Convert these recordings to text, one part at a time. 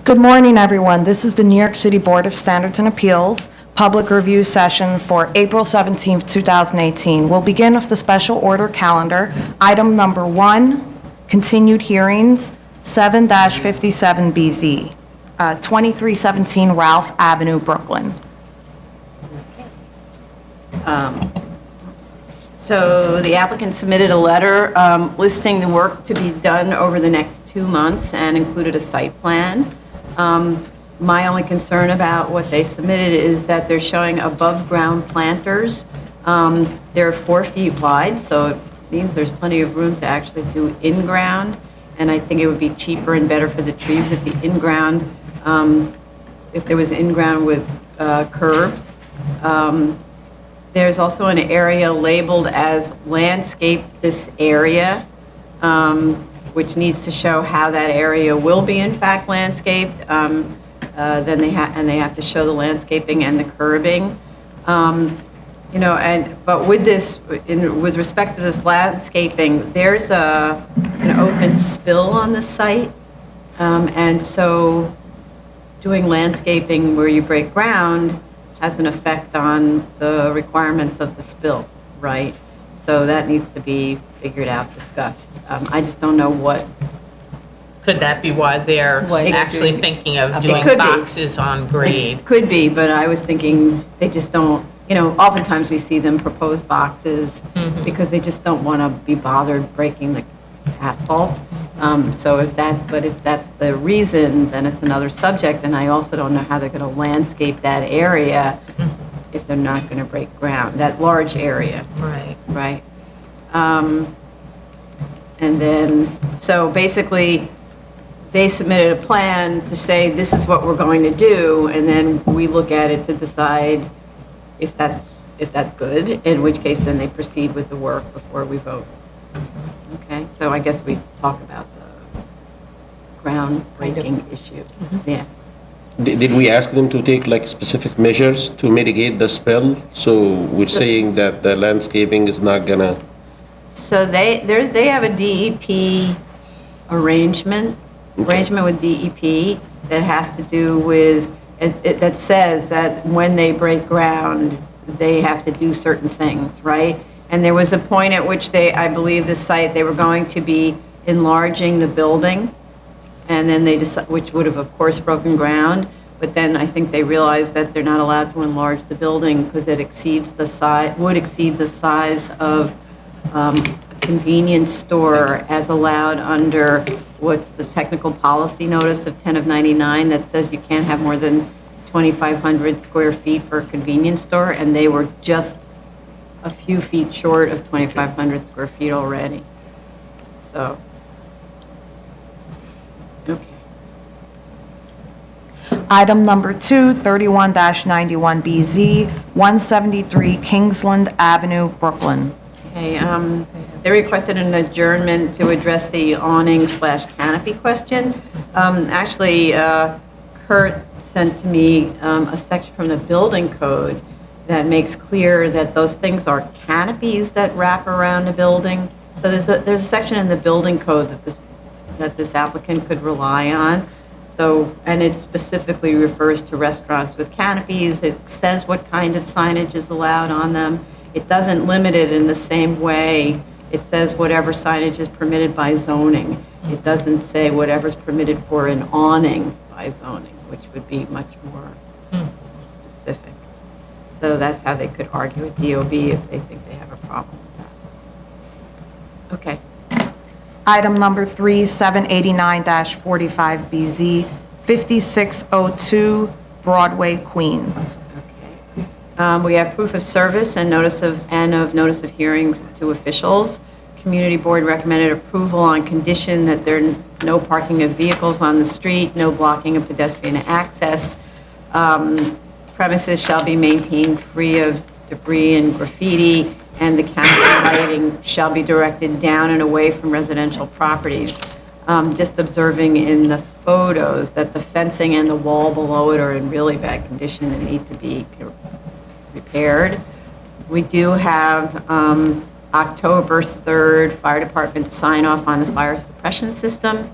Good morning, everyone. This is the New York City Board of Standards and Appeals public review session for April 17th, 2018. We'll begin with the special order calendar. Item number 1, continued hearings, 7-57BZ, 2317 Ralph Avenue, Brooklyn. So the applicant submitted a letter listing the work to be done over the next 2 months and included a site plan. My only concern about what they submitted is that they're showing above-ground planters. They're 4 feet wide, so it means there's plenty of room to actually do in-ground, and I think it would be cheaper and better for the trees if the in-ground, if there was in-ground with curbs. There's also an area labeled as landscape this area, which needs to show how that area will be in fact landscaped. Then they have to show the landscaping and the curbing. You know, but with this, with respect to this landscaping, there's an open spill on the site, and so doing landscaping where you break ground has an effect on the requirements of the spill, right? So that needs to be figured out, discussed. I just don't know what. Could that be why they're actually thinking of doing boxes on grade? It could be, but I was thinking they just don't, you know, oftentimes we see them propose boxes because they just don't want to be bothered breaking the asphalt. So if that's the reason, then it's another subject, and I also don't know how they're going to landscape that area if they're not going to break ground, that large area. Right. And then, so basically, they submitted a plan to say this is what we're going to do, and then we look at it to decide if that's good, in which case then they proceed with the work before we vote. Okay, so I guess we talk about the groundbreaking issue. Yeah. Did we ask them to take like specific measures to mitigate the spill? So we're saying that the landscaping is not gonna. So they have a DEP arrangement with DEP that has to do with that says that when they break ground, they have to do certain things, right? And there was a point at which I believe the site, they were going to be enlarging the building, and then they decided, which would have, of course, broken ground. But then I think they realized that they're not allowed to enlarge the building because it would exceed the size of a convenience store as allowed under what's the technical policy notice of 10 of 99 that says you can't have more than 2,500 square feet for a convenience store, and they were just a few feet short of 2,500 square feet already. So, okay. Item number 2, 31-91BZ, 173 Kingsland Avenue, Brooklyn. Okay, they requested an adjournment to address the awning/canopy question. Actually, Kurt sent to me a section from the building code that makes clear that those things are canopies that wrap around a building. So there's a section in the building code that this applicant could rely on. So, and it specifically refers to restaurants with canopies. It says what kind of signage is allowed on them. It doesn't limit it in the same way. It says whatever signage is permitted by zoning. It doesn't say whatever's permitted for an awning by zoning, which would be much more specific. So that's how they could argue with DOB if they think they have a problem with that. Okay. Item number 3, 789-45BZ, 5602 Broadway, Queens. We have proof of service and notice of hearings to officials. Community board recommended approval on condition that there are no parking of vehicles on the street, no blocking of pedestrian access. Premises shall be maintained free of debris and graffiti, and the canopy lighting shall be directed down and away from residential properties. Just observing in the photos that the fencing and the wall below it are in really bad condition and need to be repaired. We do have October 3rd fire department sign off on the fire suppression system,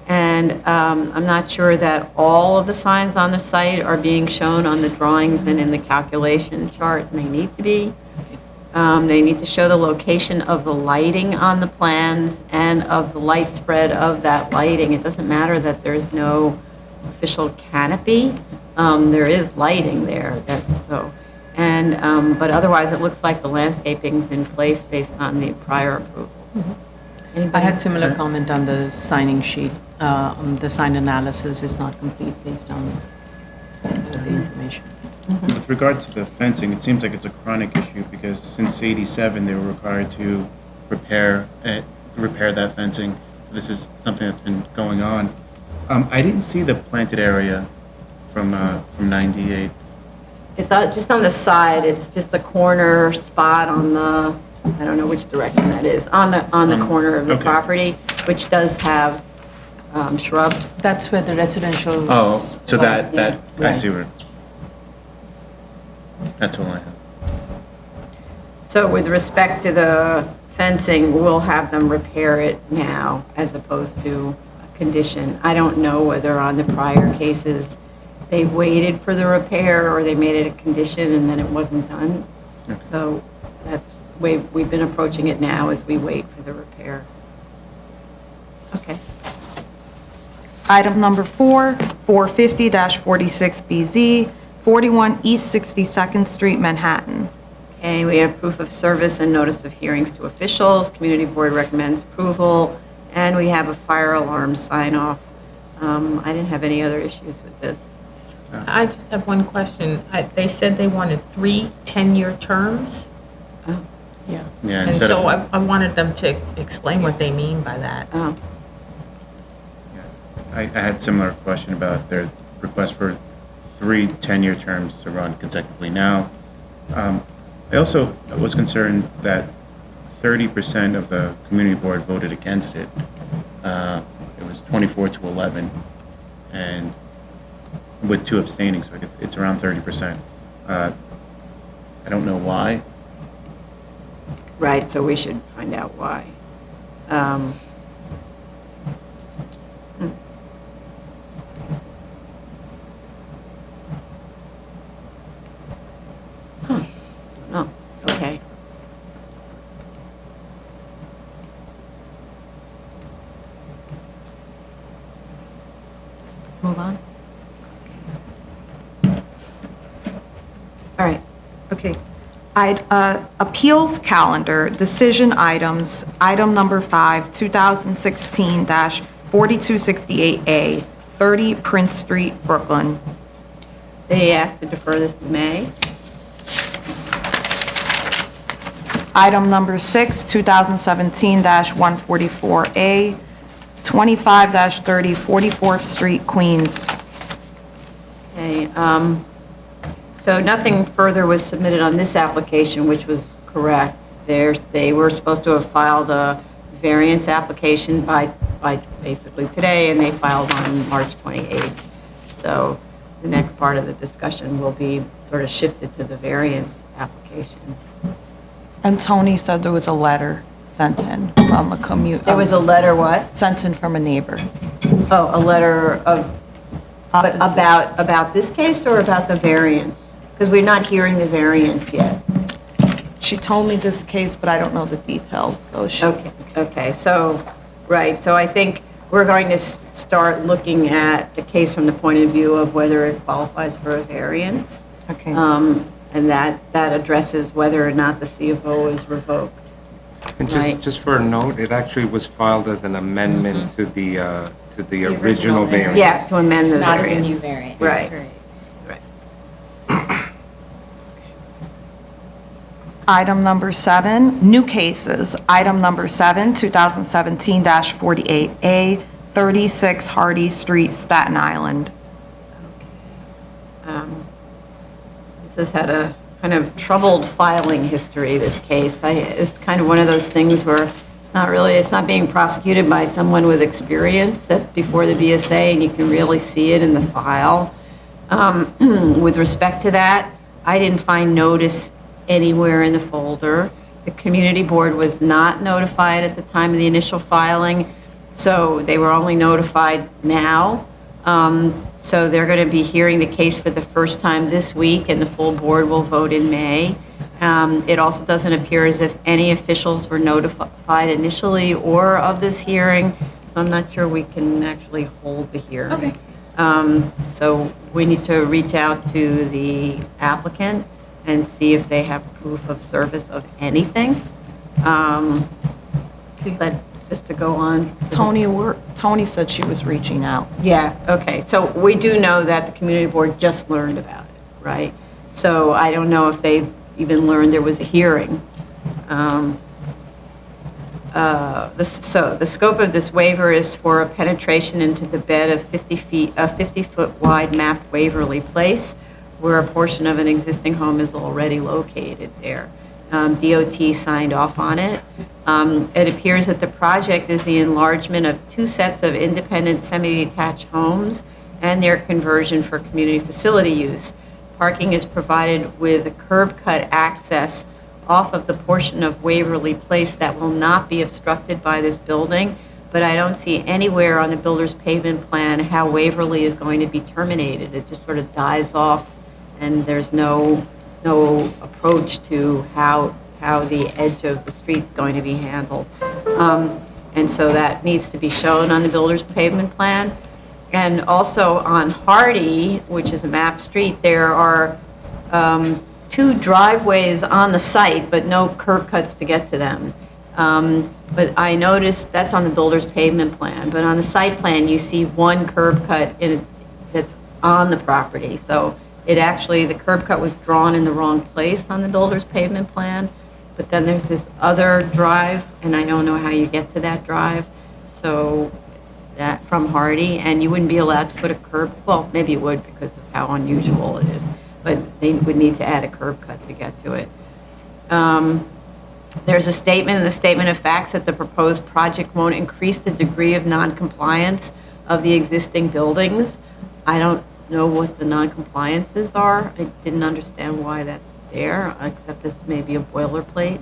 And I'm not sure that all of the signs on the site are being shown on the drawings and in the calculation chart, and they need to be. They need to show the location of the lighting on the plans and of the light spread of that lighting. It doesn't matter that there's no official canopy. There is lighting there, that's so. And, but otherwise, it looks like the landscaping's in place based on the prior approval. I Anybody? had similar comment on the signing sheet. The sign analysis is not complete based on the information. With regard to the fencing, it seems like it's a chronic issue because since '87, they were required to repair that fencing. So this is something that's been going on. I didn't see the planted area from '98. It's just on the side, it's just a corner spot on the, I don't know which direction that is, on the corner of the Okay. property, which does have shrubs. That's where the residential. Oh, so that I Right. see where. That's all I have. So with respect to the fencing, we'll have them repair it now as opposed to a condition. I don't know whether on the prior cases, they waited for the repair or they made it a condition and then it wasn't done. So that's the way we've been approaching it now as we wait for the repair. Okay. Item number 4, 450-46BZ, 41 East 62nd Street, Manhattan. Okay, we have proof of service and notice of hearings to officials. Community Board recommends approval, and we have a fire alarm sign-off. I didn't have any other issues with this. I just have one question. They said they wanted 3 10-year terms, Oh, Yeah. Yeah, and instead so of, I wanted them to explain what they mean by that. oh, I had a similar question about their request for 3 10-year terms to run consecutively. Now, I also was concerned that 30% of the community board voted against it. It was 24 to 11, and with 2 abstaining, so it's around 30%. I don't know why. right, so we should find out why. Oh, okay. Move on. All right. Okay. Appeals calendar, decision items, item number 5, 2016-4268A, 30 Prince Street, Brooklyn. They asked to defer this to May. Item number 6, 2017-144A, 25-30 44th Street, Queens. Okay, so nothing further was submitted on this application, which was correct. They were supposed to have filed a variance application by basically today, and they filed on March 28th. So the next part of the discussion will be sort of shifted to the variance application. And Tony said there was a letter sent in from a There was a letter, what? sent in from a neighbor. Oh, a letter of, but about this case or about the variance? Because we're not hearing the variance yet. She told me this case, but I don't know the details, so she... Okay, so, right, so I think we're going to start looking at the case from the point of view of whether it qualifies for a variance. Okay. And that addresses whether or not the CFO is revoked. And Right. just for a note, it actually was filed as an amendment to the original variance. Yeah, to amend the Not as a variance. new variance. Right. Right. Item number 7, new cases. Item number 7, 2017-48A, 36 Hardy Street, Staten Island. This has had a kind of troubled filing history, this case. It's kind of one of those things where it's not being prosecuted by someone with experience before the BSA, and you can really see it in the file. With respect to that, I didn't find notice anywhere in the folder. The community board was not notified at the time of the initial filing, So they were only notified now. So they're going to be hearing the case for the first time this week, and the full board will vote in May. It also doesn't appear as if any officials were notified initially or of this hearing, so I'm not sure we can actually hold the hearing. Okay. So we need to reach out to the applicant and see if they have proof of service of anything. But just to go on. Tony said she was reaching out. Yeah, okay. So we do know that the community board just learned about it, right? So I don't know if they even learned there was a hearing. So the scope of this waiver is for a penetration into the bed of 50-foot wide mapped Waverly Place, where a portion of an existing home is already located there. DOT signed off on it. It appears that the project is the enlargement of 2 sets of independent semi-detached homes and their conversion for community facility use. Parking is provided with a curb cut access off of the portion of Waverly Place that will not be obstructed by this building, but I don't see anywhere on the builder's pavement plan how Waverly is going to be terminated. It just sort of dies off, and there's no approach to how the edge of the street's going to be handled. And so that needs to be shown on the builder's pavement plan. And also on Hardy, which is a map street, there are 2 driveways on the site, but no curb cuts to get to them. But I noticed, that's on the builder's pavement plan, but on the site plan, you see 1 curb cut that's on the property. So it actually, the curb cut was drawn in the wrong place on the builder's pavement plan, but then there's this other drive, and I don't know how you get to that drive, so that from Hardy, and you wouldn't be allowed to put a curb, well, maybe you would because of how unusual it is, but they would need to add a curb cut to get to it. There's a statement in the statement of facts that the proposed project won't increase the degree of noncompliance of the existing buildings. I don't know what the noncompliances are. I didn't understand why that's there, except this may be a boilerplate.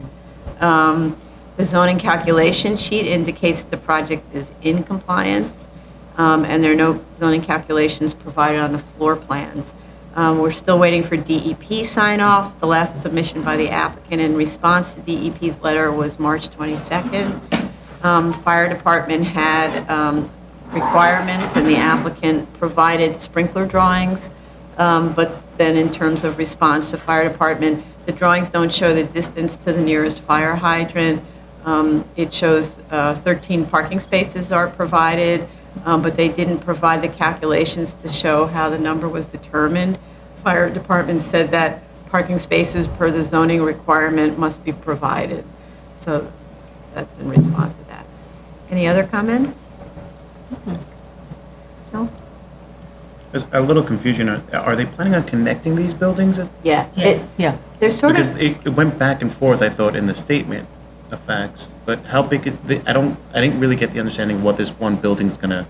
The zoning calculation sheet indicates that the project is in compliance, and there are no zoning calculations provided on the floor plans. We're still waiting for DEP sign-off. The last submission by the applicant in response to DEP's letter was March 22nd. Fire department had requirements, and the applicant provided sprinkler drawings, but then in terms of response to fire department, the drawings don't show the distance to the nearest fire hydrant. It shows 13 parking spaces are provided, but they didn't provide the calculations to show how the number was determined. Fire department said that parking spaces per the zoning requirement must be provided. So that's in response to that. Any other comments? No? There's a little confusion. Are they planning on connecting these buildings? Yeah. Yeah. There's sort Because of. it went back and forth, I thought, in the statement of facts, but how big, I didn't really get the understanding what this one building's gonna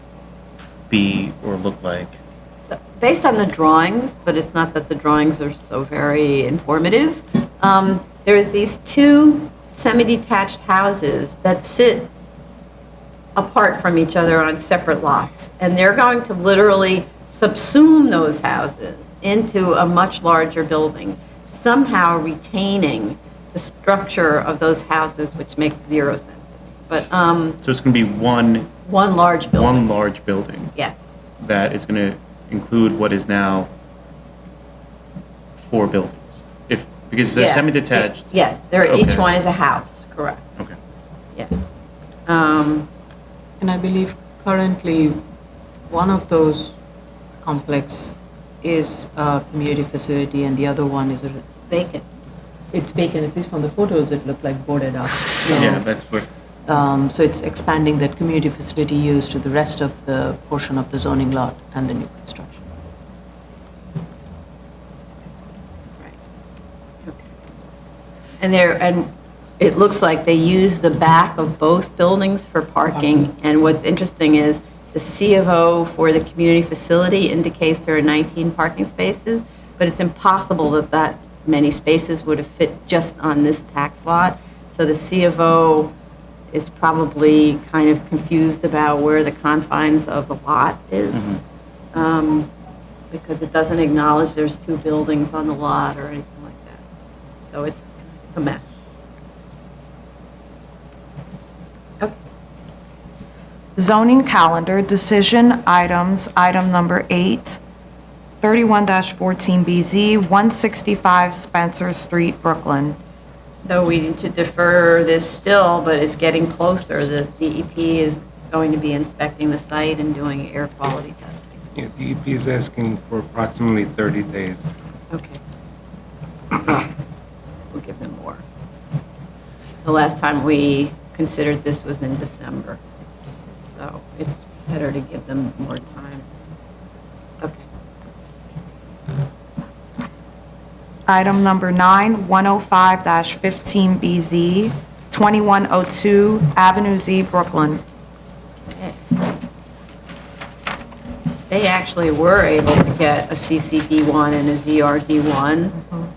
be or look like. Based on the drawings, but it's not that the drawings are so very informative, there's these 2 semi-detached houses that sit apart from each other on separate lots, and they're going to literally subsume those houses into a much larger building, somehow retaining the structure of those houses, which makes 0 sense to me. But So it's gonna be one large building. large building Yes. that is gonna include what is now 4 buildings. Because they're Yeah. semi-detached. Yes, each Okay. one is a house, correct. Okay. Yeah. And I believe currently, one of those complex is a community facility, and the other one is Vacant. it's vacant, at least from the photos, it looked like boarded up. So, Yeah, that's what, so it's expanding that community facility use to the rest of the portion of the zoning lot and the new construction. And it looks like they use the back of both buildings for parking. And what's interesting is the C of O for the community facility indicates there are 19 parking spaces, but it's impossible that many spaces would have fit just on this tax lot. So the C of O is probably kind of confused about where the confines of the lot is, because it doesn't acknowledge there's two buildings on the lot or anything like that. So it's a mess. Okay. Zoning calendar, decision items, item number 8, 31-14BZ, 165 Spencer Street, Brooklyn. So we need to defer this still, but it's getting closer. The DEP is going to be inspecting the site and doing air quality testing. Yeah, DEP is asking for approximately 30 days. Okay. Well, we'll give them more. The last time we considered this was in December, so it's better to give them more time. Okay. Item number 9, 105-15BZ, 2102 Avenue Z, Brooklyn. They actually were able to get a CCD1 and a ZRD1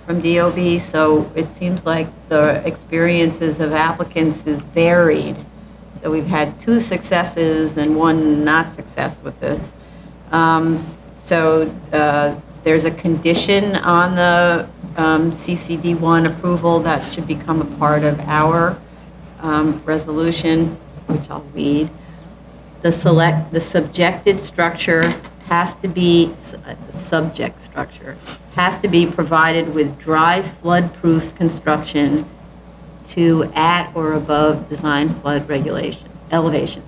from DOB, so it seems like the experiences of applicants is varied. So we've had 2 successes and 1 not success with this. There's a condition on the CCD1 approval that should become a part of our resolution, which I'll read. The subjected structure has to be, subject structure, has to be provided with dry flood-proof construction to at or above design flood regulation, elevations.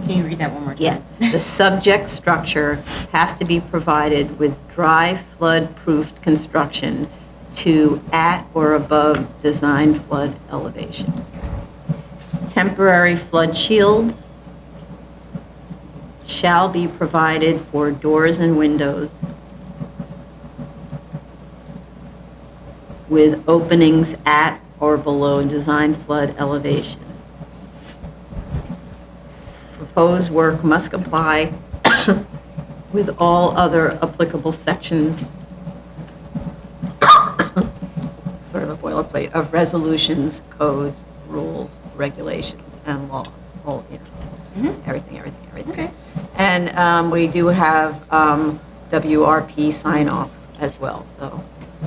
Can you read that one more time? Yeah, the subject structure has to be provided with dry flood-proof construction to at or above design flood elevation. Temporary flood shields shall be provided for doors and windows with openings at or below design flood elevation. Proposed work must comply with all other applicable sections, sort of a boilerplate, of resolutions, codes, rules, regulations, and laws. All, you know, everything. Okay. And we do have WRP sign-off as well, so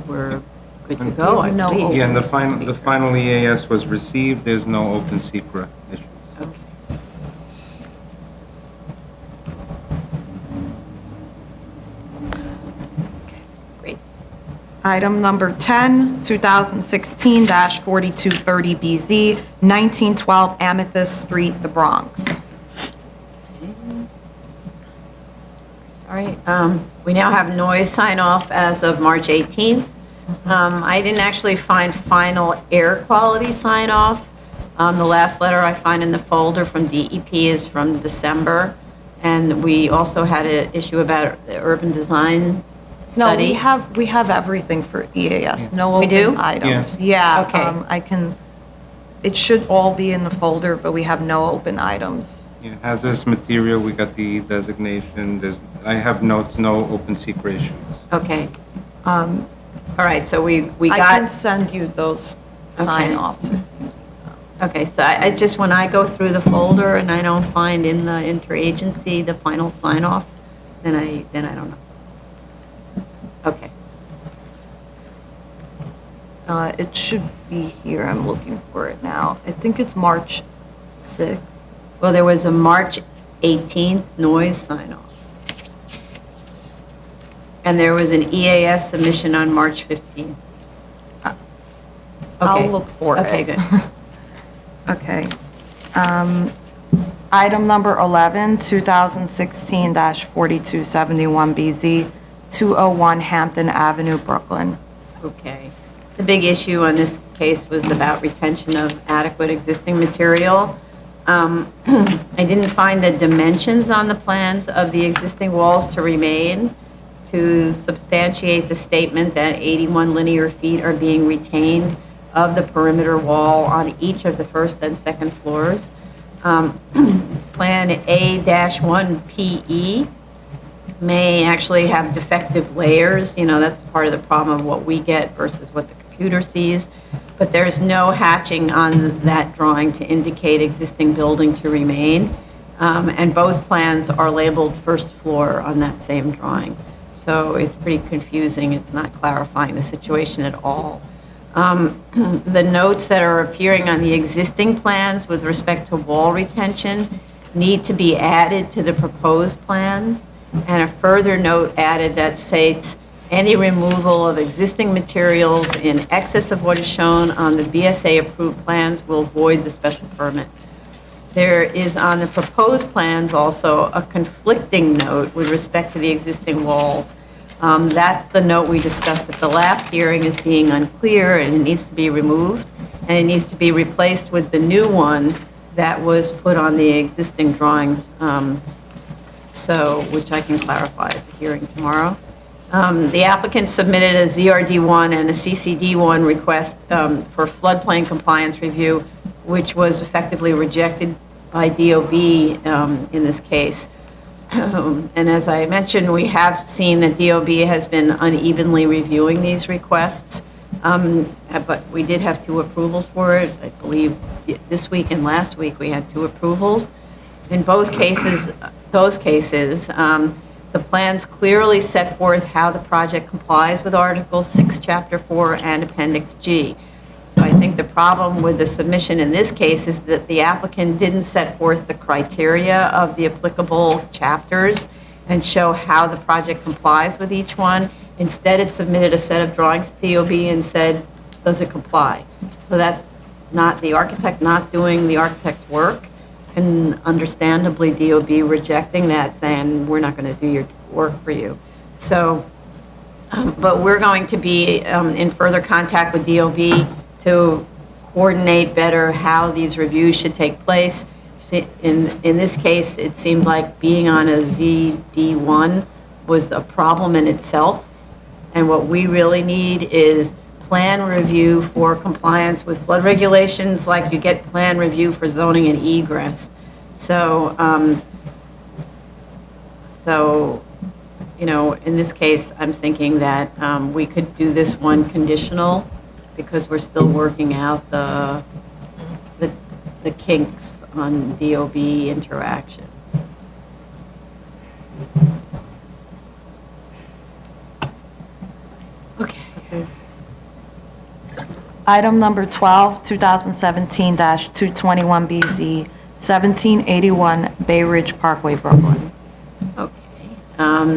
we're good to go, I No believe. Yeah, and the final EAS was received. There's no open secret issues. Okay. Great. Item number 10, 2016-4230BZ, 1912 Amethyst Street, the Bronx. Sorry. We now have noise sign-off as of March 18th. I didn't actually find final air quality sign-off. The last letter I find in the folder from DEP is from December, and we also had an issue about the urban design No, study. we have everything for EAS, no We do? open items. Yeah. Okay. I can, it should all be in the folder, but we have no open items. Yeah, hazardous material, we got the designation. I have notes, no open secret issues. Okay. All right, so we I can got, send you those Okay. sign-offs. okay, so I just, when I go through the folder and I don't find in the interagency the final sign-off, then I don't know. Okay. It should be here, I'm looking for it now. I think it's March 6th. Well, there was a March 18th noise sign-off. And there was an EAS submission on March 15th. I'll Okay. look for it. Okay, good. Okay. Item number 11, 2016-4271BZ, 201 Hampton Avenue, Brooklyn. Okay. The big issue on this case was about retention of adequate existing material. I didn't find the dimensions on the plans of the existing walls to remain to substantiate the statement that 81 linear feet are being retained of the perimeter wall on each of the first and second floors. Plan A-1PE may actually have defective layers. You know, that's part of the problem of what we get versus what the computer sees. but there is no hatching on that drawing to indicate existing building to remain. And both plans are labeled first floor on that same drawing. So it's pretty confusing. It's not clarifying the situation at all. The notes that are appearing on the existing plans with respect to wall retention need to be added to the proposed plans, and a further note added that states any removal of existing materials in excess of what is shown on the BSA-approved plans will void the special permit. There is on the proposed plans also a conflicting note with respect to the existing walls. That's the note we discussed at the last hearing as being unclear, and it needs to be removed, and it needs to be replaced with the new one that was put on the existing drawings, which I can clarify at the hearing tomorrow. The applicant submitted a ZRD1 and a CCD1 request for floodplain compliance review, which was effectively rejected by DOB in this case. And as I mentioned, we have seen that DOB has been unevenly reviewing these requests, but we did have 2 approvals for it. I believe this week and last week we had 2 approvals. In both cases, the plans clearly set forth how the project complies with Article 6, Chapter 4, and Appendix G. So I think the problem with the submission in this case is that the applicant didn't set forth the criteria of the applicable chapters and show how the project complies with each one. Instead, it submitted a set of drawings to DOB and said, does it comply? So that's not the architect not doing the architect's work, and understandably DOB rejecting that, saying, we're not going to do your work for you. So, but we're going to be in further contact with DOB to coordinate better how these reviews should take place. In this case, it seemed like being on a ZD1 was a problem in itself, and what we really need is plan review for compliance with flood regulations, like you get plan review for zoning and egress. So, you know, in this case, I'm thinking that we could do this one conditional, because we're still working out the kinks on DOB interaction. Okay. Item number 12, 2017-221BZ, 1781 Bay Ridge Parkway, Brooklyn. Okay.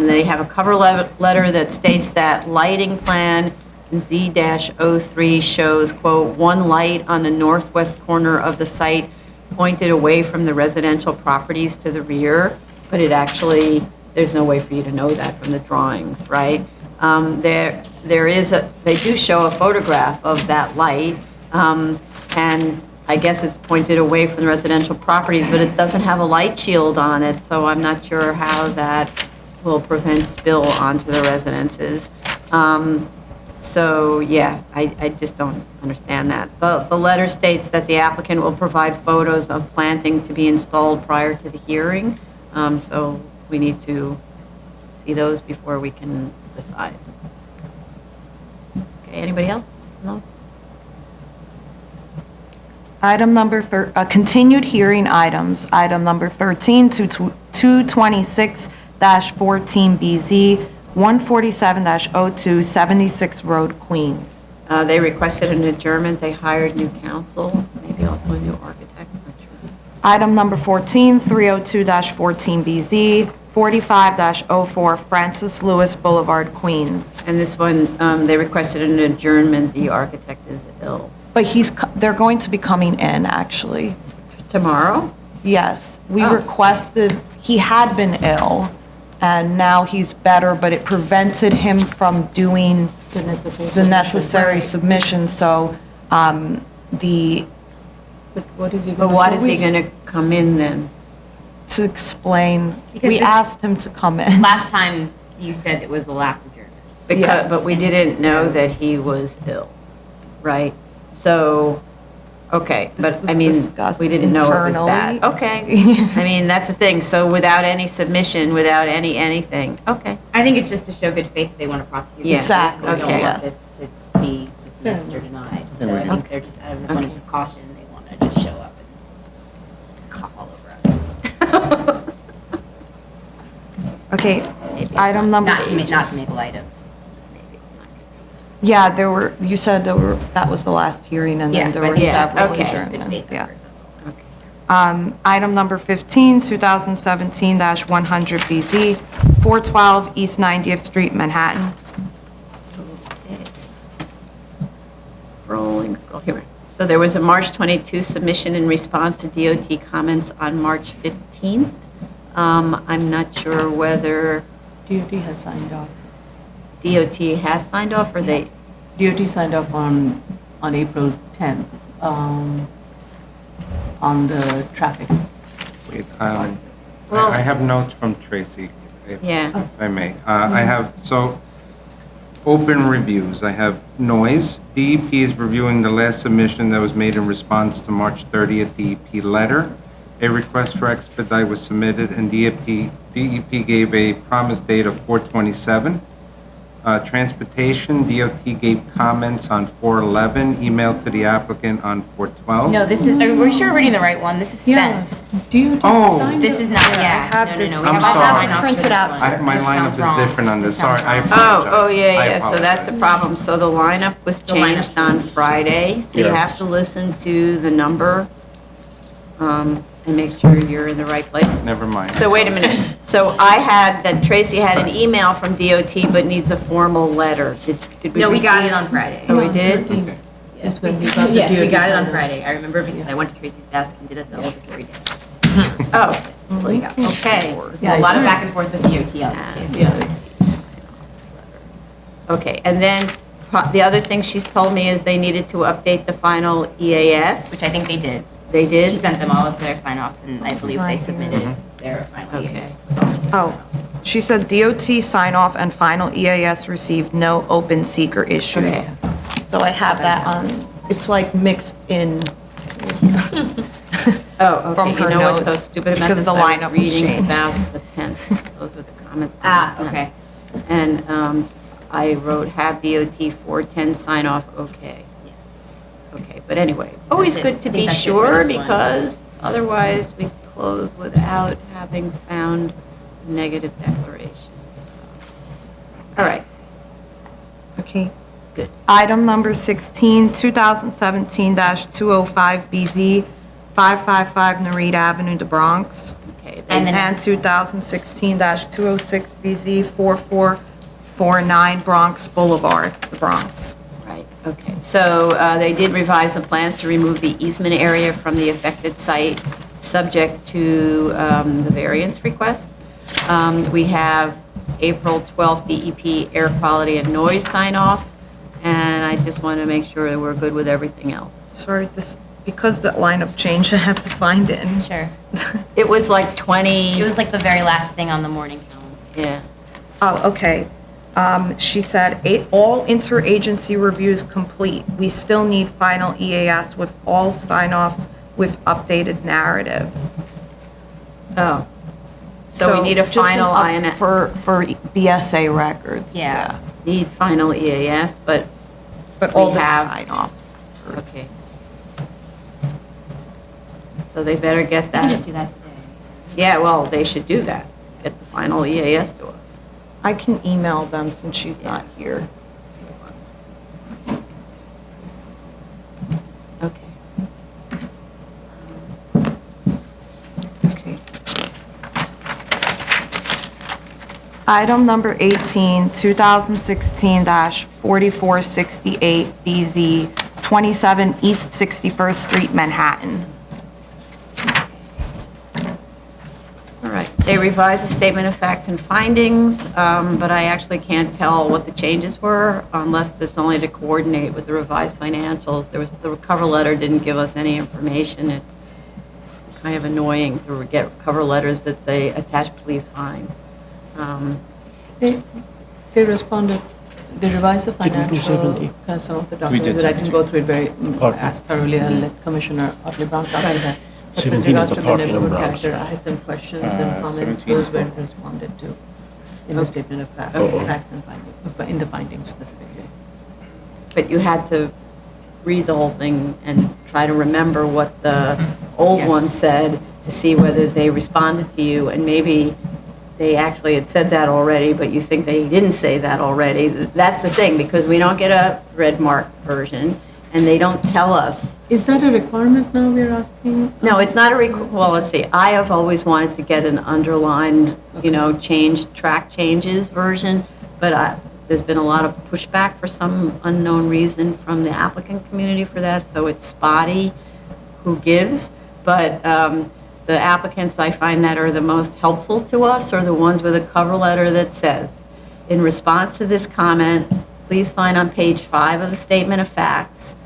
They have a cover letter that states that lighting plan Z-03 shows, quote, one light on the northwest corner of the site pointed away from the residential properties to the rear, but it actually, there's no way for you to know that from the drawings, right? They do show a photograph of that light, and I guess it's pointed away from the residential properties, but it doesn't have a light shield on it, so I'm not sure how that will prevent spill onto the residences. So, yeah, I just don't understand that. The letter states that the applicant will provide photos of planting to be installed prior to the hearing, so we need to see those before we can decide. Okay, anybody else? No? Item number, continued hearing items. Item number 13, 226-14BZ, 147-02, 76 Road, Queens. They requested an adjournment. They hired new counsel, maybe also a new architect. I'm not sure. Item number 14, 302-14BZ, 45-04 Francis Lewis Boulevard, Queens. And this one, they requested an adjournment. The architect is ill. But they're going to be coming in, actually. Tomorrow? Yes. We Oh. requested, he had been ill, and now he's better, but it prevented him from doing The necessary the necessary submission, so the, But what is he But going to what is he going to come in then? to explain, Because we this- asked him to come in. Last time you said it was the last adjournment. Because, but we didn't know that he was ill, right? So, okay, but was I mean, discussed we didn't know it was that. internally. Okay, I mean, that's the thing, so without any submission, without anything, okay. I think it's just to show good faith that they want to prosecute. Yeah. this case. Exactly, We don't okay. want this to be dismissed. Fair dismissed or enough. denied. So I think they're just out of an abundance of caution, they want to just show up and cough all over us. Okay, Maybe it's item number not to make eight. light of. Maybe it's not good. Yeah, you said that was the last hearing, and then Yeah, there but were yeah, several okay. adjournments, yeah. Okay. Item number 15, 2017-100 BZ, 412 East 90th Street, Manhattan. Scroll here. So there was a March 22 submission in response to DOT comments on March 15th. I'm not sure whether DOT has signed off. DOT has signed off or they, DOT signed off on April 10th, on the traffic. Wait, Well- I have notes from Tracy, if yeah. I may. I have, so, open reviews. I have noise. DEP is reviewing the last submission that was made in response to March 30th DEP letter. A request for expedite was submitted, and DEP gave a promise date of 4/27. Transportation, DOT gave comments on 4/11, emailed to the applicant on 4/12. No, this is, are we sure we're reading the right one? This is Spence. DOT Oh. signed This off. is not, yeah. have No, this- we I'm have all the sorry. sign-offs for Printed this out. one. My This lineup sounds is wrong. different on this. sounds Sorry, I wrong. apologize. Oh, yeah, I yeah, so that's the apologize. problem. So the lineup was The lineup changed on changed. Friday, so you Yeah. have to listen to the number and make sure you're in the right place. Never mind. So wait a minute. So I had that Tracy had an email from DOT but needs a formal letter. Did we No, we got receive- it on Friday. Oh, we did? 13th is when we got the Yes, we DOT got it signed on off. Friday. I remember because I went to Tracy's desk and did a celebratory dance. Oh, there you go. Okay. Yeah, A lot of it's- back and forth with DOT on this case. Yeah. Okay, and then the other thing she's told me is they needed to update the final EAS. Which I think they did. They did? She sent them all of their sign-offs, and I believe they Right. submitted their final Okay. EAS. Oh, she said DOT sign-off and final EAS received no open seeker issued. Okay. So I have that on, it's like mixed in. Oh, From okay. her You know what's so notes, stupid about because this? the I lineup was was reading changed. about the 10th. Those were the comments. on Ah, the 10th. okay. And I wrote, have DOT 410 sign off, okay. Yes. Okay, but anyway, always That's it. good to I be think that's it for sure this one. because otherwise we close without having found negative declarations. All right, Okay. good. Item number 16, 2017-205BZ, 555 Narita Avenue, the Bronx. Okay, And then- And 2016-206BZ, 4449 Bronx Boulevard, the Bronx. right, okay. So they did revise the plans to remove the easement area from the affected site, subject to the variance request. We have April 12th DEP air quality and noise sign off, and I just want to make sure that we're good with everything else. Sorry, because the lineup changed, I have to find it. Sure. It was like 20. It was like the very last thing on the morning calendar. Yeah. Oh, okay. She said, all interagency reviews complete. We still need final EAS with all sign-offs with updated narrative. Oh. So we need a just an final up INS. For BSA records. Yeah. Need final EAS, but, But all We the have- sign-offs. okay. So they better get We can just that. do that today. Yeah, well, they should do that. Get the final EAS to us. I can email them since she's not here. Okay. Okay. Item number 18, 2016-4468BZ, 27 East 61st Street, Manhattan. All right. They revised the statement of facts and findings, but I actually can't tell what the changes were unless it's only to coordinate with the revised financials. The cover letter didn't give us any information. It's kind of annoying to get cover letters that say attached please find. They responded, they revised the financial, some of the documents, but I didn't go through it very, as thoroughly. I'll let Commissioner Otley Brown talk about that. But with 17 regards is to the the parking in neighborhood Bronx. character, I had some questions and comments, 17 those were responded to in the statement of Okay. facts and findings, in the findings specifically. But you had to read the whole thing and try to remember what the old Yes. one said to see whether they responded to you, and maybe they actually had said that already, but you think they didn't say that already. That's the thing, because we don't get a red mark version, and they don't tell us. Is that a requirement now we're asking? No, it's not well, let's see, I have always wanted to get an underlined, track changes version, but there's been a lot of pushback for some unknown reason from the applicant community for that, so it's spotty who gives, but the applicants I find that are the most helpful to us are the ones with a cover letter that says, in response to this comment, please find on page 5 of the statement of facts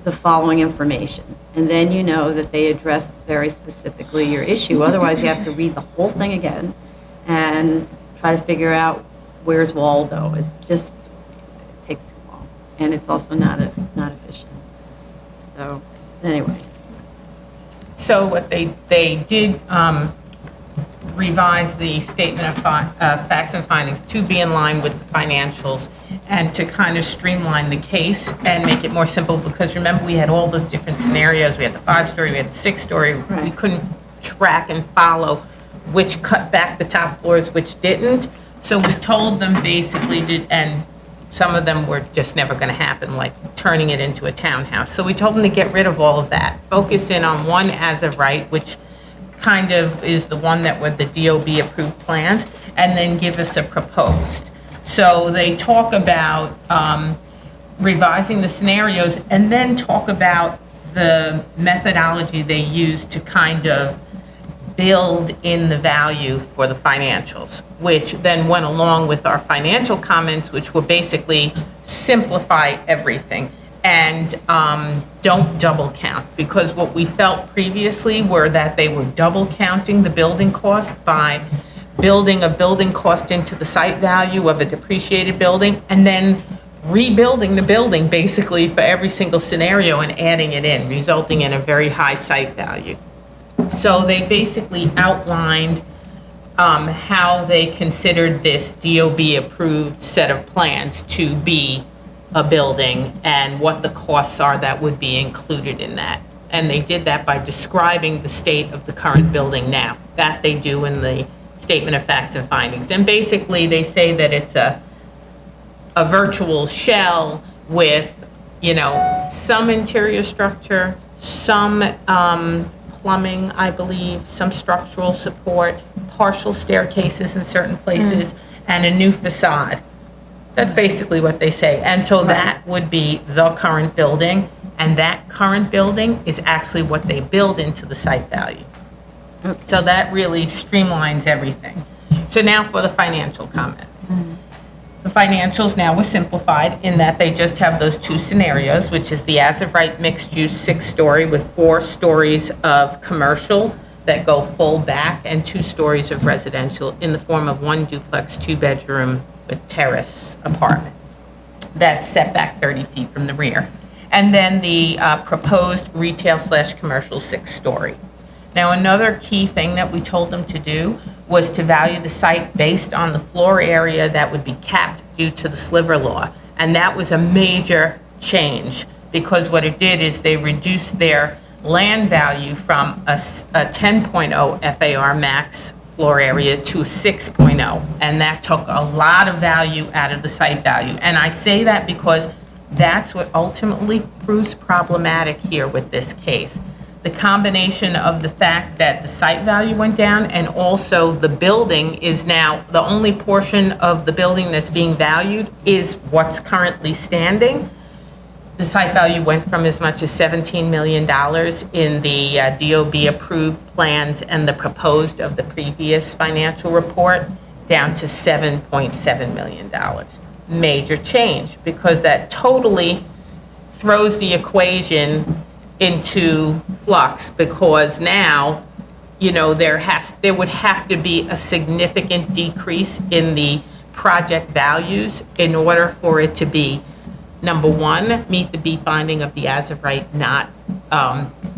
the following information. And then you know that they address very specifically your issue. Otherwise, you have to read the whole thing again and try to figure out where's Waldo. It takes too long. And it's also not efficient. So, anyway. So what they did revise the statement of facts and findings to be in line with the financials and to kind of streamline the case and make it more simple, because remember, we had all those different scenarios. We had the 5-story, we had the 6-story. Right. We couldn't track and follow which cut back the top floors, which didn't. So we told them basically, and some of them were just never going to happen, like turning it into a townhouse. So we told them to get rid of all of that, focus in on one as of right, which kind of is the one that were the DOB approved plans, and then give us a proposed. So they talk about revising the scenarios and then talk about the methodology they use to kind of build in the value for the financials, which then went along with our financial comments, which were basically simplify everything and don't double count. Because what we felt previously were that they were double counting the building cost by building a building cost into the site value of a depreciated building and then rebuilding the building basically for every single scenario and adding it in, resulting in a very high site value. So they basically outlined how they considered this DOB-approved set of plans to be a building and what the costs are that would be included in that. And they did that by describing the state of the current building now. That they do in the Statement of Facts and Findings. And basically, they say that it's a virtual shell with, some interior structure, some plumbing, I believe, some structural support, partial staircases in certain places, and a new facade. That's basically what they say. And so that would be the current building, and that current building is actually what they build into the site value. So that really streamlines everything. So now for the financial comments. The financials now were simplified in that they just have those two scenarios, which is the as-of-right mixed-use 6-story with 4 stories of commercial that go full back and 2 stories of residential in the form of 1 duplex, 2-bedroom with terrace apartment. That's set back 30 feet from the rear. And then the proposed retail/commercial 6-story. Now, another key thing that we told them to do was to value the site based on the floor area that would be capped due to the sliver law. And that was a major change, because what it did is they reduced their land value from a 10.0 FAR max floor area to 6.0. And that took a lot of value out of the site value. And I say that because that's what ultimately proves problematic here with this case. The combination of the fact that the site value went down and also the building is now, the only portion of the building that's being valued is what's currently standing. The site value went from as much as $17 million in the DOB-approved plans and the proposed of the previous financial report down to $7.7 million. Major change, because that totally throws the equation into flux, because now, there would have to be a significant decrease in the project values in order for it to be, number one, meet the B finding of the as-of-right not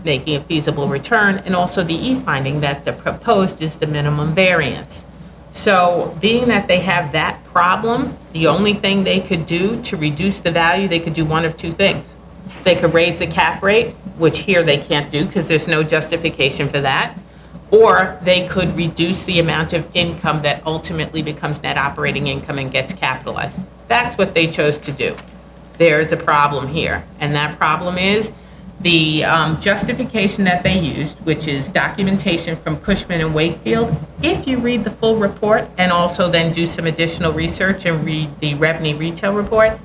making a feasible return, and also the E finding that the proposed is the minimum variance. So being that they have that problem, the only thing they could do to reduce the value, they could do one of two things. They could raise the cap rate, which here they can't do because there's no justification for that. Or they could reduce the amount of income that ultimately becomes net operating income and gets capitalized. That's what they chose to do. There's a problem here, and that problem is the justification that they used, which is documentation from Cushman and Wakefield. If you read the full report and also then do some additional research and read the revenue retail report,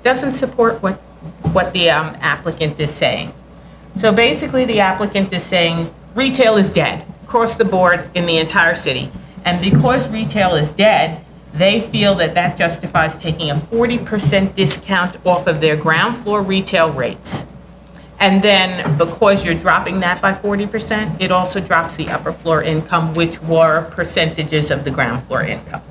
doesn't support what the applicant is saying. So basically, the applicant is saying retail is dead across the board in the entire city. And because retail is dead, they feel that that justifies taking a 40% discount off of their ground floor retail rates. And then because you're dropping that by 40%, it also drops the upper floor income, which were percentages of the ground floor income.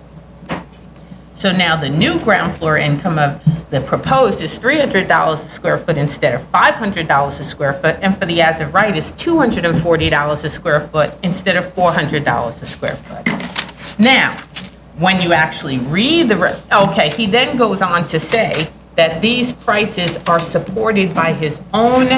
So now the new ground floor income of the proposed is $300 a square foot instead of $500 a square foot, and for the as of right is $240 a square foot instead of $400 a square foot. Now, when you actually read the, he then goes on to say that these prices are supported by his own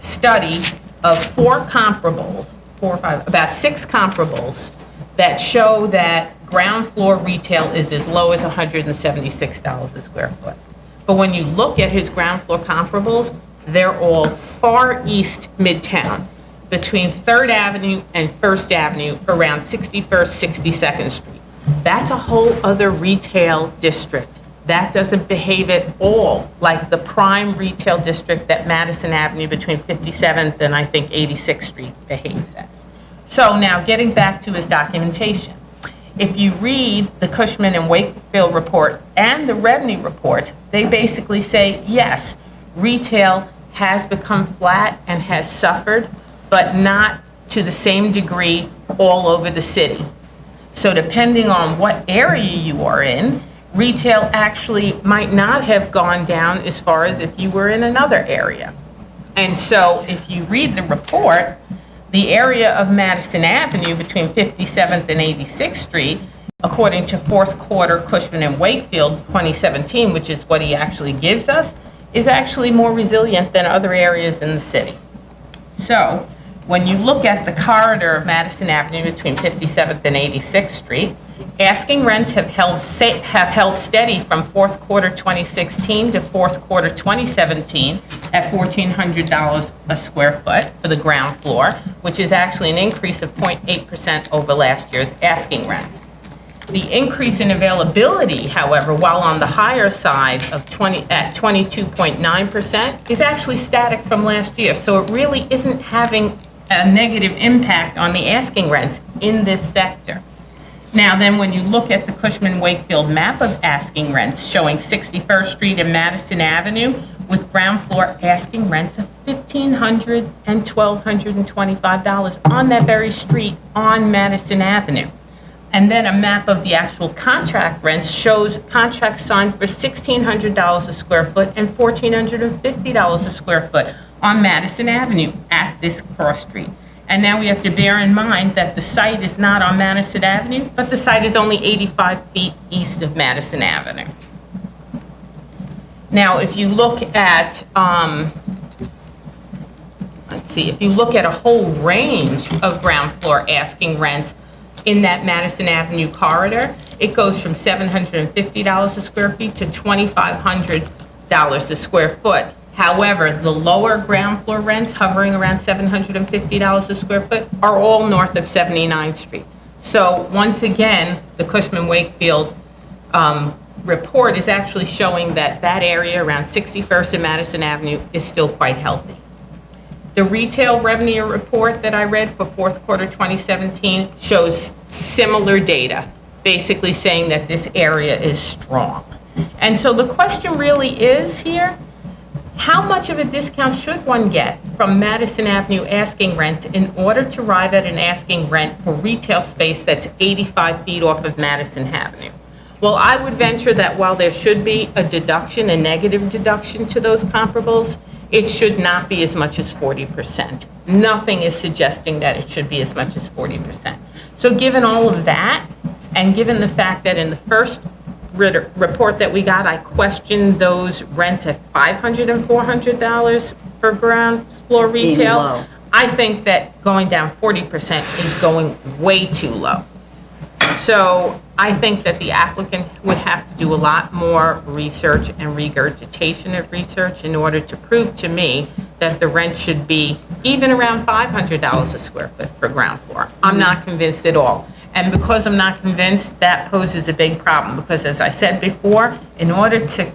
study of about 6 comparables that show that ground floor retail is as low as $176 a square foot. But when you look at his ground floor comparables, they're all far east Midtown, between 3rd Avenue and 1st Avenue, around 61st, 62nd Street. That's a whole other retail district. That doesn't behave at all like the prime retail district that Madison Avenue between 57th and I think 86th Street behaves as. So now getting back to his documentation. If you read the Cushman and Wakefield report and the revenue report, they basically say, yes, retail has become flat and has suffered, but not to the same degree all over the city. So depending on what area you are in, retail actually might not have gone down as far as if you were in another area. And so if you read the report, the area of Madison Avenue between 57th and 86th Street, according to fourth quarter Cushman and Wakefield 2017, which is what he actually gives us, is actually more resilient than other areas in the city. So when you look at the corridor of Madison Avenue between 57th and 86th Street, asking rents have held steady from fourth quarter 2016 to fourth quarter 2017 at $1,400 a square foot for the ground floor, which is actually an increase of 0.8% over last year's asking rent. The increase in availability, however, while on the higher side of at 22.9%, is actually static from last year. So it really isn't having a negative impact on the asking rents in this sector. Now then, when you look at the Cushman-Wakefield map of asking rents showing 61st Street and Madison Avenue with ground floor asking rents of $1,500 and $1,225 on that very street on Madison Avenue. And then a map of the actual contract rents shows contracts signed for $1,600 a square foot and $1,450 a square foot on Madison Avenue at this cross street. And now we have to bear in mind that the site is not on Madison Avenue, but the site is only 85 feet east of Madison Avenue. Now, if you look at, if you look at a whole range of ground floor asking rents in that Madison Avenue corridor, it goes from $750 a square feet to $2,500 a square foot. However, the lower ground floor rents, hovering around $750 a square foot, are all north of 79th Street. So once again, the Cushman-Wakefield report is actually showing that that area around 61st and Madison Avenue is still quite healthy. The retail revenue report that I read for fourth quarter 2017 shows similar data, basically saying that this area is strong. And so the question really is here, how much of a discount should one get from Madison Avenue asking rents in order to arrive at an asking rent for retail space that's 85 feet off of Madison Avenue? Well, I would venture that while there should be a deduction, a negative deduction to those comparables, it should not be as much as 40%. Nothing is suggesting that it should be as much as 40%. So given all of that, and given the fact that in the first report that we got, I questioned those rents at $500 and $400 for ground floor being retail. low. I think that going down 40% is going way too low. So I think that the applicant would have to do a lot more research and regurgitation of research in order to prove to me that the rent should be even around $500 a square foot for ground floor. I'm not convinced at all. And because I'm not convinced, that poses a big problem, because as I said before, in order to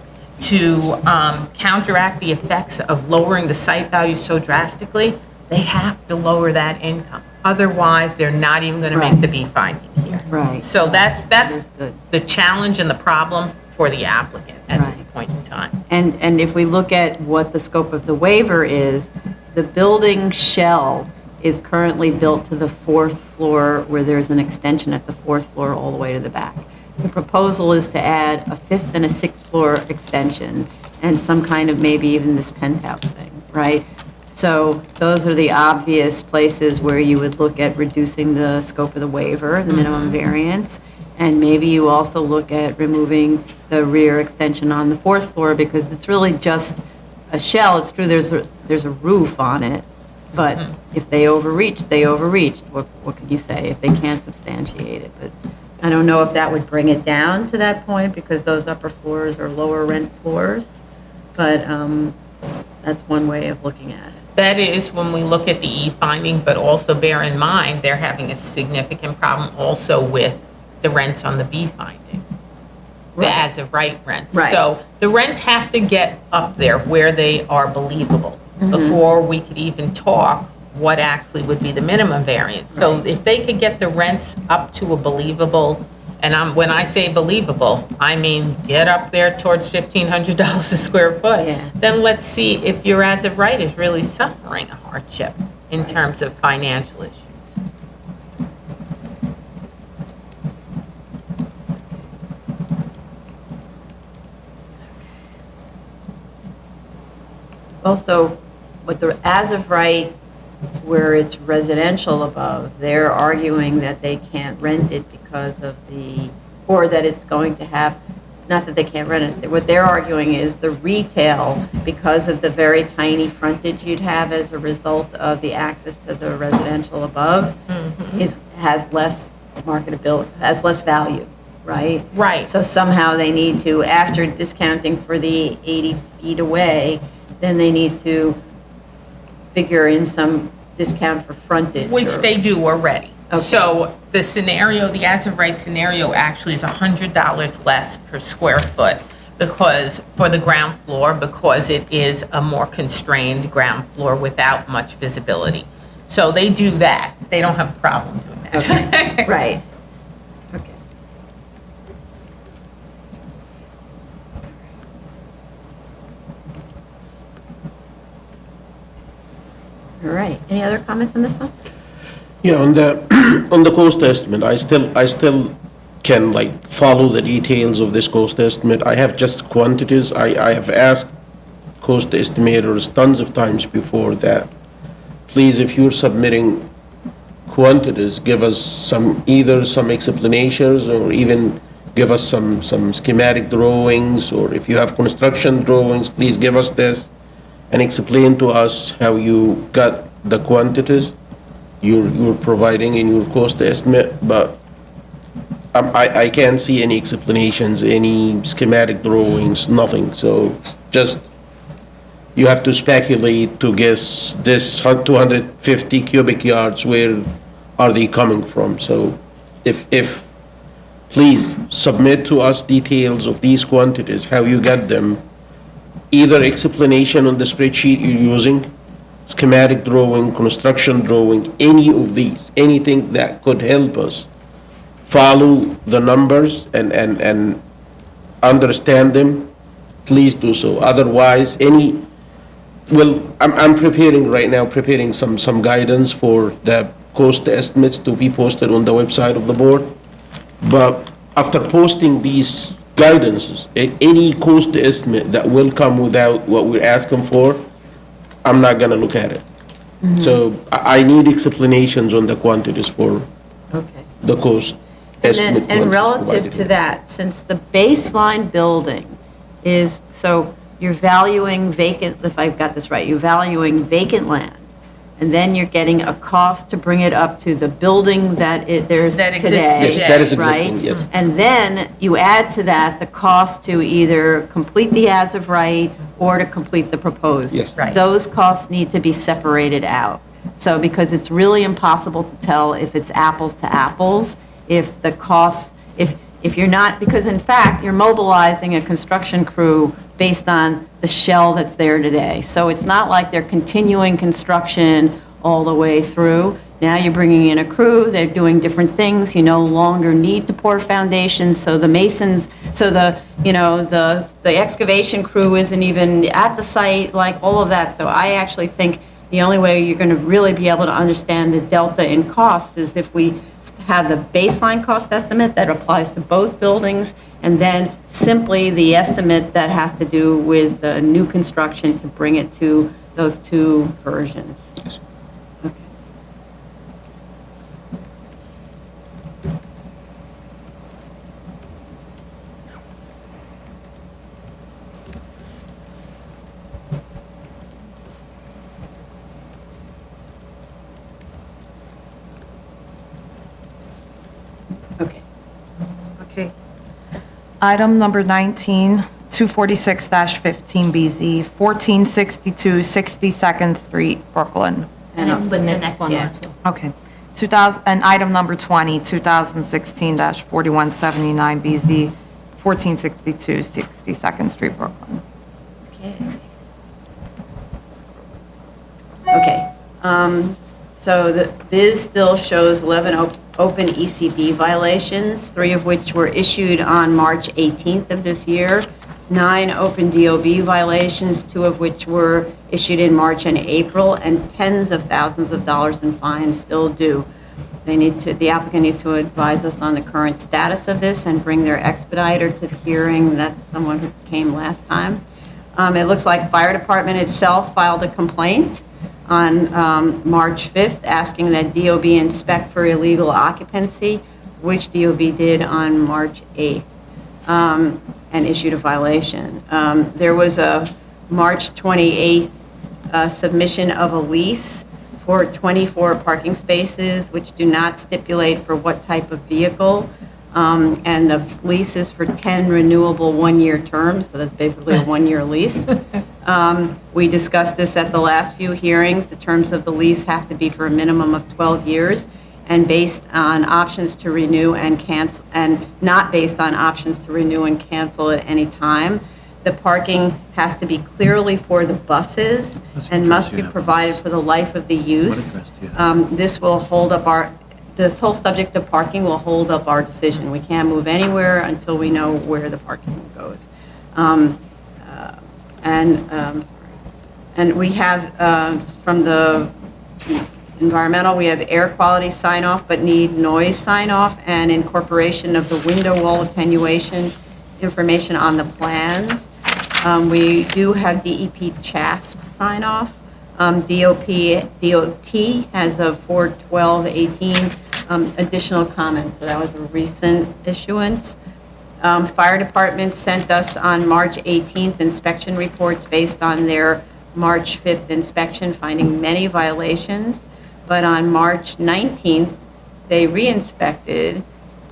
counteract the effects of lowering the site value so drastically, they have to lower that income. Otherwise, they're not even going to make the B finding here. Right. So that's Understood. the challenge and the problem for the applicant at this Right. point in time. And if we look at what the scope of the waiver is, the building shell is currently built to the 4th floor, where there's an extension at the 4th floor all the way to the back. The proposal is to add a 5th and a 6th floor extension and some kind of maybe even this penthouse thing, right? So those are the obvious places where you would look at reducing the scope of the waiver, the minimum variance. And maybe you also look at removing the rear extension on the 4th floor, because it's really just a shell. It's true, there's a roof on it, but if they overreached, they overreached. What can you say if they can't substantiate it? But I don't know if that would bring it down to that point, because those upper floors are lower rent floors. But that's one way of looking at it. That is when we look at the E finding, but also bear in mind, they're having a significant problem also with the rents on the B finding, the Right. as of right rents. Right. So the rents have to get up there where they are believable before we could even talk what actually would be the minimum variance. So if they could get the rents up to a believable, and when I say believable, I mean get up there towards $1,500 a square foot. Yeah. Then let's see if your as of right is really suffering a hardship in terms of financial issues. Also, with the as of right, where it's residential above, they're arguing that they can't rent it because of or that it's going to have, not that they can't rent it, what they're arguing is the retail, because of the very tiny frontage you'd have as a result of the access to the residential above, has less marketability, has less value, right? Right. So somehow they need to, after discounting for the 80 feet away, then they need to figure in some discount for frontage. Which or- they do already. Okay. So the scenario, the as-of-right scenario actually is $100 less per square foot for the ground floor, because it is a more constrained ground floor without much visibility. So they do that. They don't have a problem doing that. Okay, right. Okay. All right, any other comments on this one? Yeah, on the, on the cost estimate, I still can like follow the details of this cost estimate. I have just quantities. I have asked cost estimators tons of times before that, please, if you're submitting quantities, give us either some explanations or even give us some schematic drawings, or if you have construction drawings, please give us this and explain to us how you got the quantities you're providing in your cost estimate. But I can't see any explanations, any schematic drawings, nothing. So just, you have to speculate to guess this 250 cubic yards, where are they coming from? So if please submit to us details of these quantities, how you get them, either explanation on the spreadsheet you're using, schematic drawing, construction drawing, any of these, anything that could help us follow the numbers and understand them, please do so. Otherwise, I'm preparing right now, some guidance for the cost estimates to be posted on the website of the board. But after posting these guidances, any cost estimate that will come without what we're asking for, I'm not gonna look at it. So I need explanations on the quantities for Okay. the cost. estimate And quantities relative provided to here. that, since the baseline building is, so you're valuing vacant, if I've got this right, you're valuing vacant land, and then you're getting a cost to bring it up to the building there's That exists today. today. That is right? existing, yes. And then you add to that the cost to either complete the as-of-right or to complete the proposed. Yes. Right. Those costs need to be separated out. So, because it's really impossible to tell if it's apples to apples, if the costs, if you're not, because in fact, you're mobilizing a construction crew based on the shell that's there today. So it's not like they're continuing construction all the way through. Now you're bringing in a crew, they're doing different things, you no longer need to pour foundations, so the masons, so the excavation crew isn't even at the site, like all of that. So I actually think the only way you're going to really be able to understand the delta in costs is if we have the baseline cost estimate that applies to both buildings, and then simply the estimate that has to do with new construction to bring it to those two versions. Okay. Okay. Okay. Item number 19, 246-15BZ, 1462 62nd Street, Brooklyn. And it's The with next one yeah. also. Okay. And item number 20, 2016-4179BZ, 1462 62nd Street, Brooklyn. Okay. So the BIS still shows 11 open ECB violations, 3 of which were issued on March 18th of this year, 9 open DOB violations, 2 of which were issued in March and April, and tens of thousands of dollars in fines still due. The applicant needs to advise us on the current status of this and bring their expediter to the hearing. That's someone who came last time. It looks like fire department itself filed a complaint on March 5th, asking that DOB inspect for illegal occupancy, which DOB did on March 8th, and issued a violation. There was a March 28th submission of a lease for 24 parking spaces, which do not stipulate for what type of vehicle. And the lease is for 10 renewable one-year terms, so that's basically a one-year lease. We discussed this at the last few hearings. The terms of the lease have to be for a minimum of 12 years and based on options to renew and cancel, and not based on options to renew and cancel at any time. The parking has to be clearly for the buses and must be provided for the life of the use. This whole subject of parking will hold up our decision. We can't move anywhere until we know where the parking goes. And we have, from the environmental, we have air quality sign-off, but need noise sign-off and incorporation of the window wall attenuation information on the plans. We do have DEP CHASP sign-off. DOT has a 4/12/18 additional comment, so that was a recent issuance. Fire department sent us on March 18th inspection reports based on their March 5th inspection, finding many violations. But on March 19th, they re-inspected,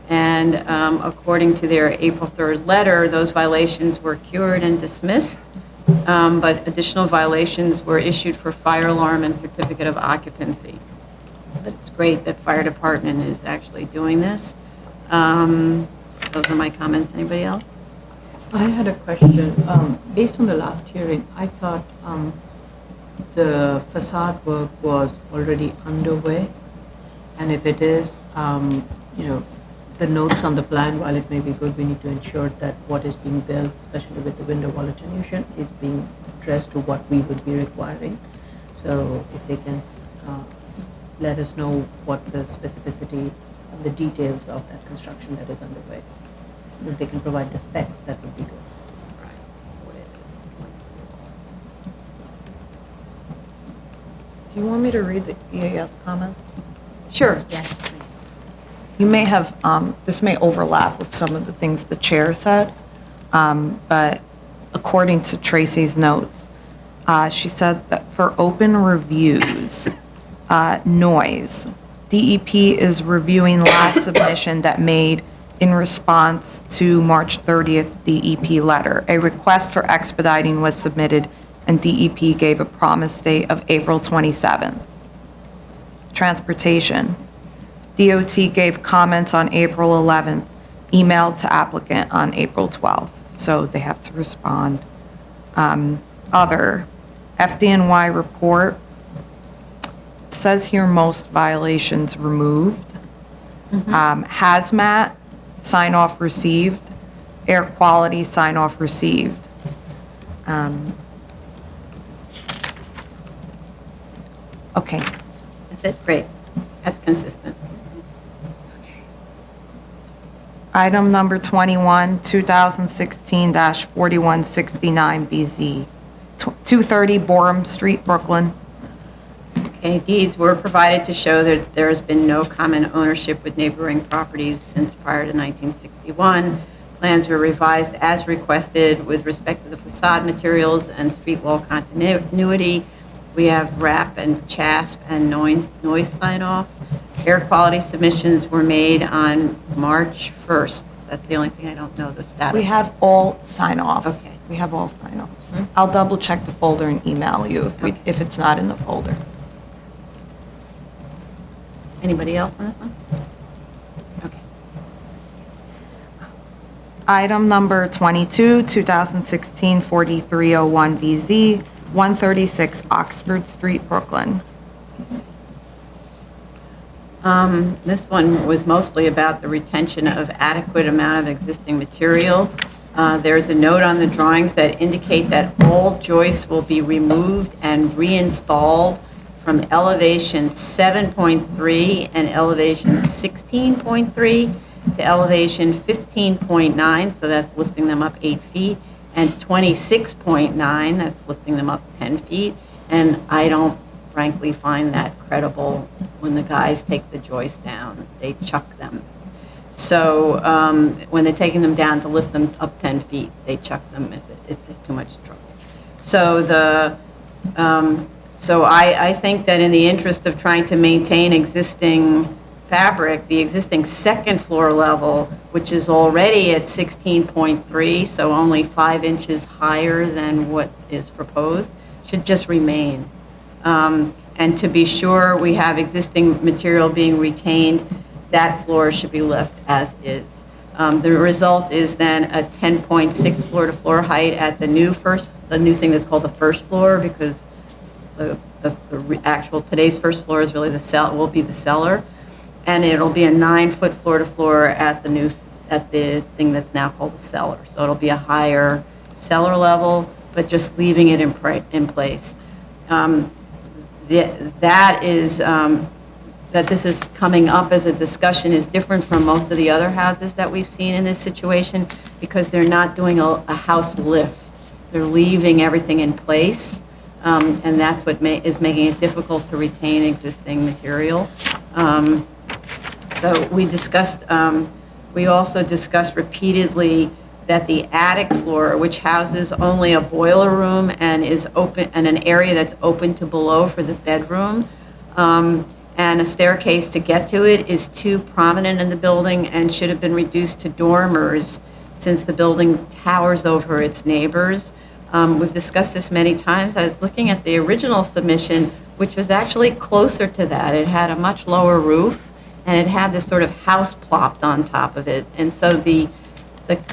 and according to their April 3rd letter, those violations were cured and dismissed. But additional violations were issued for fire alarm and certificate of occupancy. But it's great that fire department is actually doing this. Those are my comments. Anybody else? I had a question. Based on the last hearing, I thought the facade work was already underway. And if it is, the notes on the plan, while it may be good, we need to ensure that what is being built, especially with the window wall attenuation, is being addressed to what we would be requiring. So if they can let us know what the specificity of the details of that construction that is underway. If they can provide the specs, that would be good. Do you want me to read the EAS comments? Sure. Yes, please. You may have, this may overlap with some of the things the chair said, but according to Tracy's notes, she said that for open reviews, noise, DEP is reviewing last submission that made in response to March 30th DEP letter. A request for expediting was submitted, and DEP gave a promise date of April 27th. Transportation. DOT gave comments on April 11th, emailed to applicant on April 12th, so they have to respond. Other, FDNY report, it says here most violations removed. Hazmat, sign-off received. Air quality, sign-off received. Okay. That's it, great. That's consistent. Item number 21, 2016-4169BZ, 230 Borum Street, Brooklyn. Okay, deeds were provided to show that there has been no common ownership with neighboring properties since prior to 1961. Plans were revised as requested with respect to the facade materials and street wall continuity. We have RAP and CHASP and noise sign-off. Air quality submissions were made on March 1st. That's the only thing I don't know the status. We have all sign-offs. Okay. We have all sign-offs. I'll double-check the folder and email you if it's not in the folder. Anybody else on this one? Okay. Item number 22, 2016-4301BZ, 136 Oxford Street, Brooklyn. This one was mostly about the retention of adequate amount of existing material. There's a note on the drawings that indicate that all joists will be removed and reinstalled from elevation 7.3 and elevation 16.3 to elevation 15.9, so that's lifting them up 8 feet, and 26.9, that's lifting them up 10 feet. And I don't frankly find that credible. When the guys take the joists down, they chuck them. So when they're taking them down to lift them up 10 feet, they chuck them. It's just too much trouble. So I think that in the interest of trying to maintain existing fabric, the existing second floor level, which is already at 16.3, so only 5 inches higher than what is proposed, should just remain. And to be sure we have existing material being retained, that floor should be left as is. The result is then a 10.6 floor-to-floor height at the new thing that's called the first floor, because the actual today's first floor is really will be the cellar, and it'll be a 9-foot floor-to-floor at the thing that's now called the cellar. So it'll be a higher cellar level, but just leaving it in place. That this is coming up as a discussion is different from most of the other houses that we've seen in this situation, because they're not doing a house lift. They're leaving everything in place, and that's what is making it difficult to retain existing material. So we also discussed repeatedly that the attic floor, which houses only a boiler room and is open, and an area that's open to below for the bedroom, and a staircase to get to it, is too prominent in the building and should have been reduced to dormers, since the building towers over its neighbors. We've discussed this many times. I was looking at the original submission, which was actually closer to that. It had a much lower roof, and it had this sort of house plopped on top of it. And so the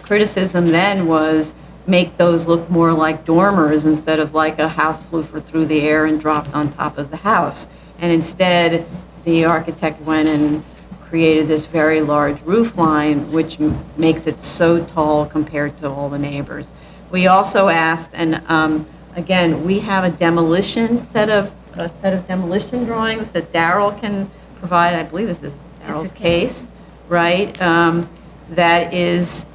criticism then was make those look more like dormers instead of like a house flew through the air and dropped on top of the house. And instead, the architect went and created this very large roof line, which makes it so tall compared to all the neighbors. We also asked, and again, we have a set of demolition drawings that Darrell can provide. I believe this is Darrell's case, right? That is,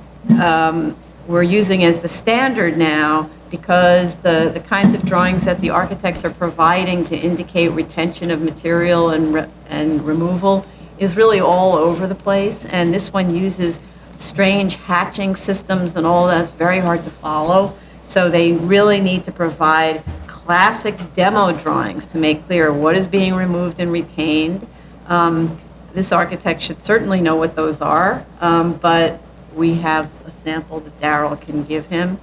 we're using as the standard now, because the kinds of drawings that the architects are providing to indicate retention of material and removal is really all over the place, and this one uses strange hatching systems and all that's very hard to follow. So they really need to provide classic demo drawings to make clear what is being removed and retained. This architect should certainly know what those are, but we have a sample that Darrell can give him.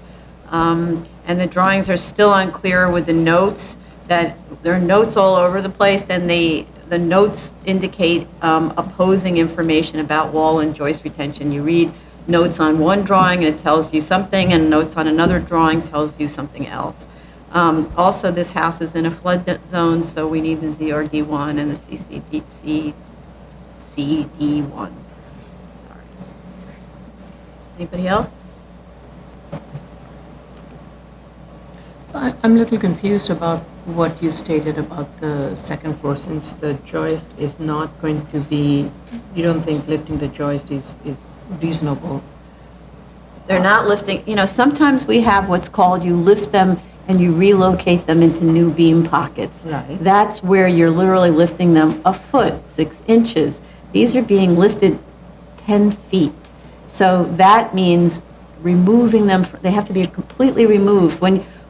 And the drawings are still unclear with the notes, that there are notes all over the place, and the notes indicate opposing information about wall and joist retention. You read notes on one drawing and it tells you something, and notes on another drawing tells you something else. Also, this house is in a flood zone, so we need the ZRD1 and the CCD1. Sorry. Anybody else? So I'm a little confused about what you stated about the second floor, since the joist is not going to be, you don't think lifting the joist is reasonable? They're not lifting, sometimes we have what's called, you lift them and you relocate them into new beam pockets. Right. That's where you're literally lifting them a foot, 6 inches. These are being lifted 10 feet. So that means removing them, they have to be completely removed.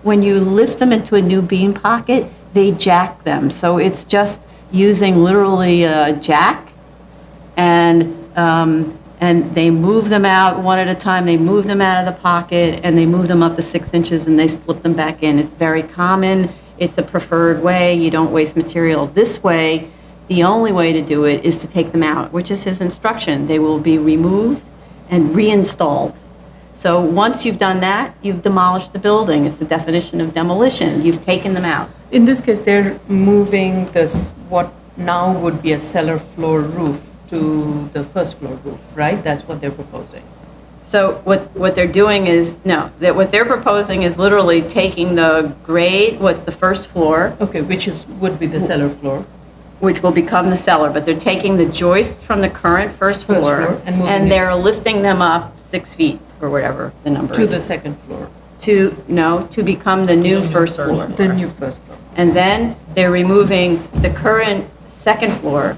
When you lift them into a new beam pocket, they jack them. So it's just using literally a jack, and they move them out one at a time. They move them out of the pocket, and they move them up to 6 inches, and they slip them back in. It's very common. It's a preferred way. You don't waste material. This way, the only way to do it is to take them out, which is his instruction. They will be removed and reinstalled. So once you've done that, you've demolished the building. It's the definition of demolition. You've taken them out. In this case, they're moving this, what now would be a cellar floor roof to the first floor roof, right? That's what they're proposing. So what they're doing is, what they're proposing is literally taking the grade, what's the first floor, Okay, would be the cellar floor. which will become the cellar, but they're taking the joists from the current first First floor, floor and moving and it. they're lifting them up 6 feet, or whatever the number is. To the second floor, To become the new first floor. the new first floor. And then they're removing the current second floor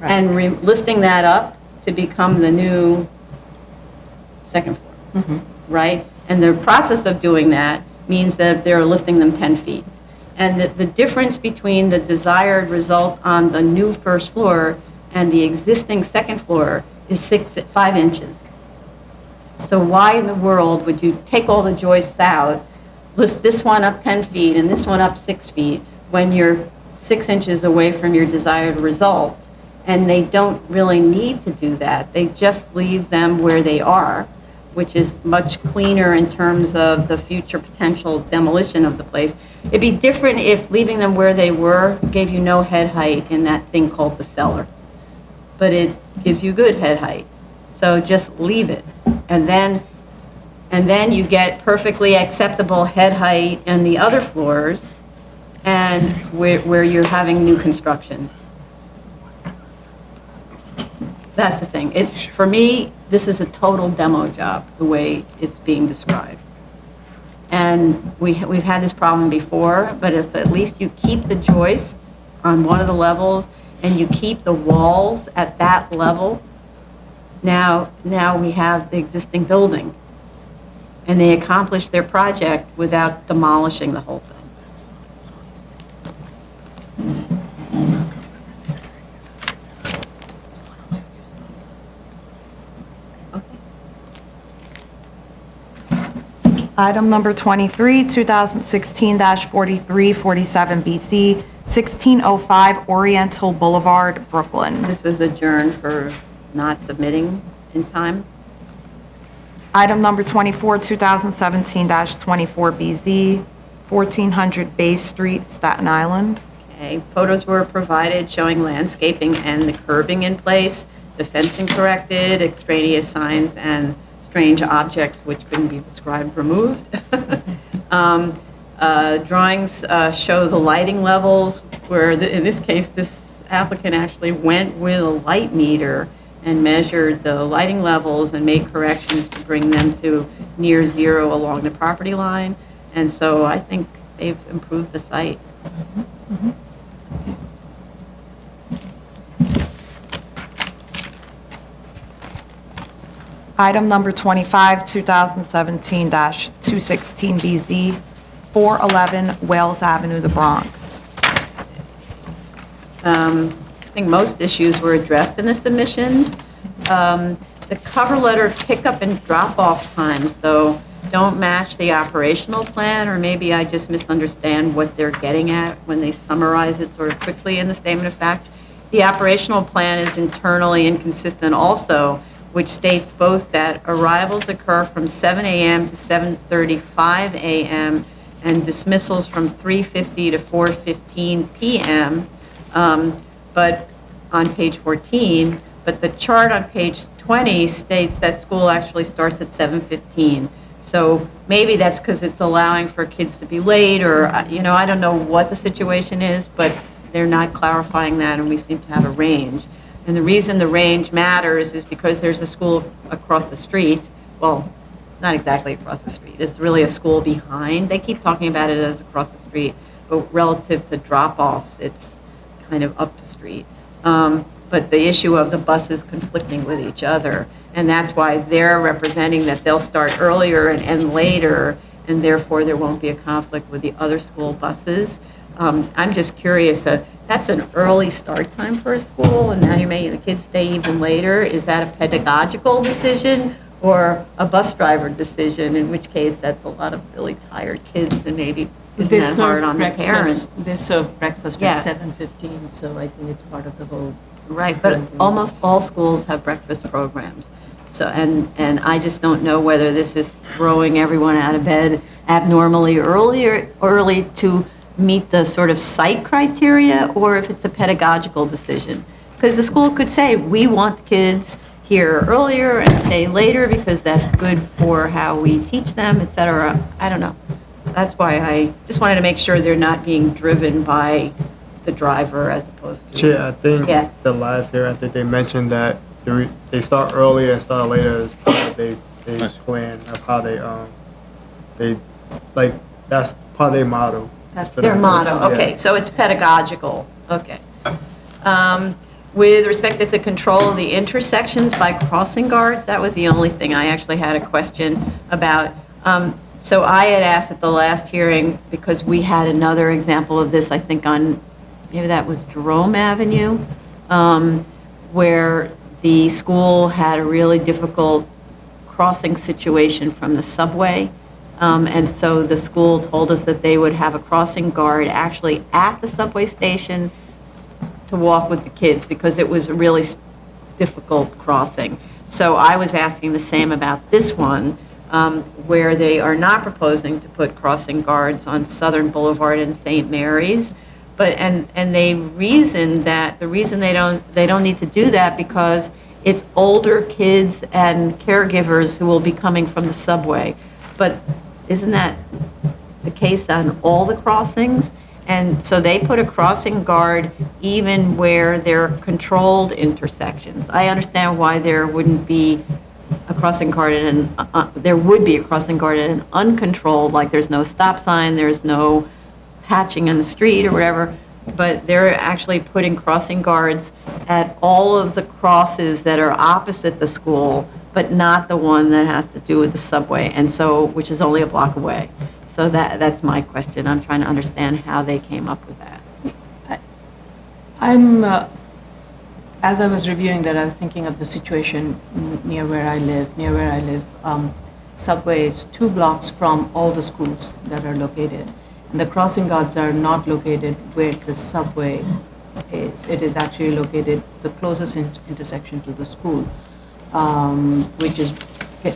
and lifting that up to become the new second floor, right? And the process of doing that means that they're lifting them 10 feet. And the difference between the desired result on the new first floor and the existing second floor is 5 inches. So why in the world would you take all the joists out, lift this one up 10 feet and this one up 6 feet when you're 6 inches away from your desired result? And they don't really need to do that. They just leave them where they are, which is much cleaner in terms of the future potential demolition of the place. It'd be different if leaving them where they were gave you no head height in that thing called the cellar. But it gives you good head height. So just leave it. And then you get perfectly acceptable head height in the other floors and where you're having new construction. That's the thing. For me, this is a total demo job, the way it's being described. And we've had this problem before, but if at least you keep the joists on one of the levels and you keep the walls at that level, now we have the existing building. And they accomplished their project without demolishing the whole thing. Item number 23, 2016-4347BC, 1605 Oriental Boulevard, Brooklyn. This was adjourned for not submitting in time. Item number 24, 2017-24BZ, 1400 Bay Street, Staten Island. Okay, photos were provided showing landscaping and the curbing in place, the fencing corrected, extraneous signs and strange objects which couldn't be described removed. Drawings show the lighting levels, where in this case, this applicant actually went with a light meter and measured the lighting levels and made corrections to bring them to near zero along the property line. And so I think they've improved the site. Item number 25, 2017-216BZ, 411 Wales Avenue, the Bronx. I think most issues were addressed in the submissions. The cover letter pickup and drop-off times, though, don't match the operational plan, or maybe I just misunderstand what they're getting at when they summarize it sort of quickly in the statement of facts. The operational plan is internally inconsistent also, which states both that arrivals occur from 7 a.m. to 7:35 a.m. and dismissals from 3:50 to 4:15 p.m. But on page 14, but the chart on page 20 states that school actually starts at 7:15. So maybe that's because it's allowing for kids to be late, or, I don't know what the situation is, but they're not clarifying that, and we seem to have a range. And the reason the range matters is because there's a school across the street, well, not exactly across the street, it's really a school behind. They keep talking about it as across the street, but relative to drop-offs, it's kind of up the street. But the issue of the buses conflicting with each other, and that's why they're representing that they'll start earlier and end later, and therefore there won't be a conflict with the other school buses. I'm just curious, that's an early start time for a school, and now you're making the kids stay even later. Is that a pedagogical decision or a bus driver decision, in which case that's a lot of really tired kids, and maybe isn't They that serve hard on the parents? They serve breakfast Yeah. at 7:15, so I think it's part of the whole. Right, but almost all schools have breakfast programs. So, and I just don't know whether this is throwing everyone out of bed abnormally early to meet the sort of site criteria, or if it's a pedagogical decision. Because the school could say, we want kids here earlier and stay later because that's good for how we teach them, et cetera. I don't know. That's why I just wanted to make sure they're not being driven by the driver as opposed to. Chair, I think Yeah. the last year, I think they mentioned that they start earlier and start later as part of they plan of how they like, that's part of their motto. That's their motto, okay, so it's pedagogical, okay. With respect to the control of the intersections by crossing guards, that was the only thing I actually had a question about. So I had asked at the last hearing, because we had another example of this, I think on, maybe that was Jerome Avenue, where the school had a really difficult crossing situation from the subway. And so the school told us that they would have a crossing guard actually at the subway station to walk with the kids, because it was a really difficult crossing. So I was asking the same about this one, where they are not proposing to put crossing guards on Southern Boulevard and St. Mary's. But, and they reasoned that, the reason they don't need to do that, because it's older kids and caregivers who will be coming from the subway. But isn't that the case on all the crossings? And so they put a crossing guard even where they're controlled intersections. I understand why there wouldn't be a crossing guard there would be a crossing guard at an uncontrolled, like there's no stop sign, there's no hatching in the street or whatever, but they're actually putting crossing guards at all of the crosses that are opposite the school, but not the one that has to do with the subway, and so, which is only a block away. So that's my question. I'm trying to understand how they came up with that. As I was reviewing that, I was thinking of the situation near where I live. Subway is 2 blocks from all the schools that are located. And the crossing guards are not located where the subway is. It is actually located the closest intersection to the school, which is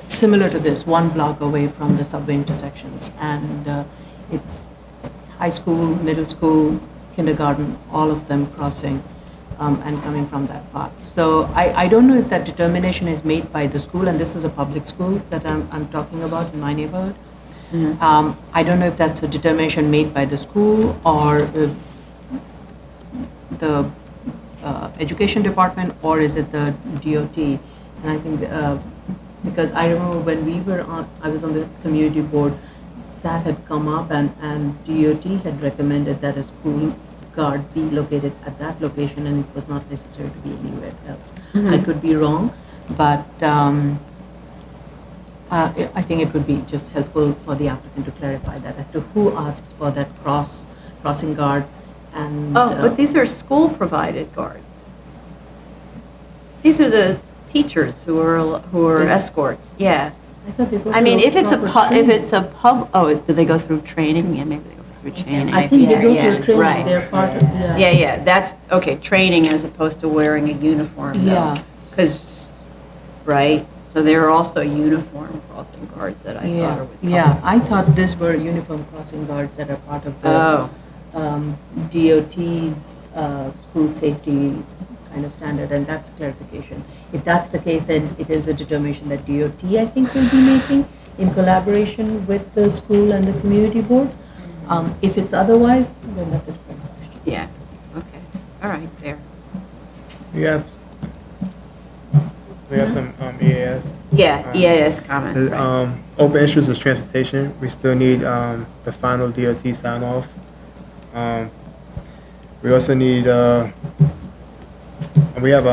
similar to this, 1 block away from the subway intersections. And it's high school, middle school, kindergarten, all of them crossing and coming from that path. So I don't know if that determination is made by the school, and this is a public school that I'm talking about in my neighborhood. Mm-hmm. I don't know if that's a determination made by the school or the education department, or is it the DOT? And I think because I remember when I was on the community board, that had come up, and DOT had recommended that a school guard be located at that location, and it was not necessary to be anywhere else. Mm-hmm. I could be wrong, but I think it would be just helpful for the applicant to clarify that as to who asks for that crossing guard and. But these are school-provided guards. These are the teachers who are Yes. escorts, yeah. I thought they go I mean, through if it's a proper if training. it's a pub, oh, do they go through training? Yeah, maybe they go through training. I think they Yeah, go yeah, through training, right. they're part of, yeah. Yeah, yeah, that's, okay, training as opposed to wearing a uniform, though. Yeah. Because, right, so there are also uniform crossing guards that I thought Yeah, are with yeah, public I schools. thought these were uniform crossing guards that are part of the Oh, DOT's school safety kind of standard, and that's clarification. If that's the case, then it is a determination that DOT, I think, will be making in collaboration with the school and the community board. If it's otherwise, then that's a different question. yeah, okay, all right, fair. We have some EAS. Yeah, EAS comment, right. Open issues is transportation. We still need the final DOT sign off. We also need we have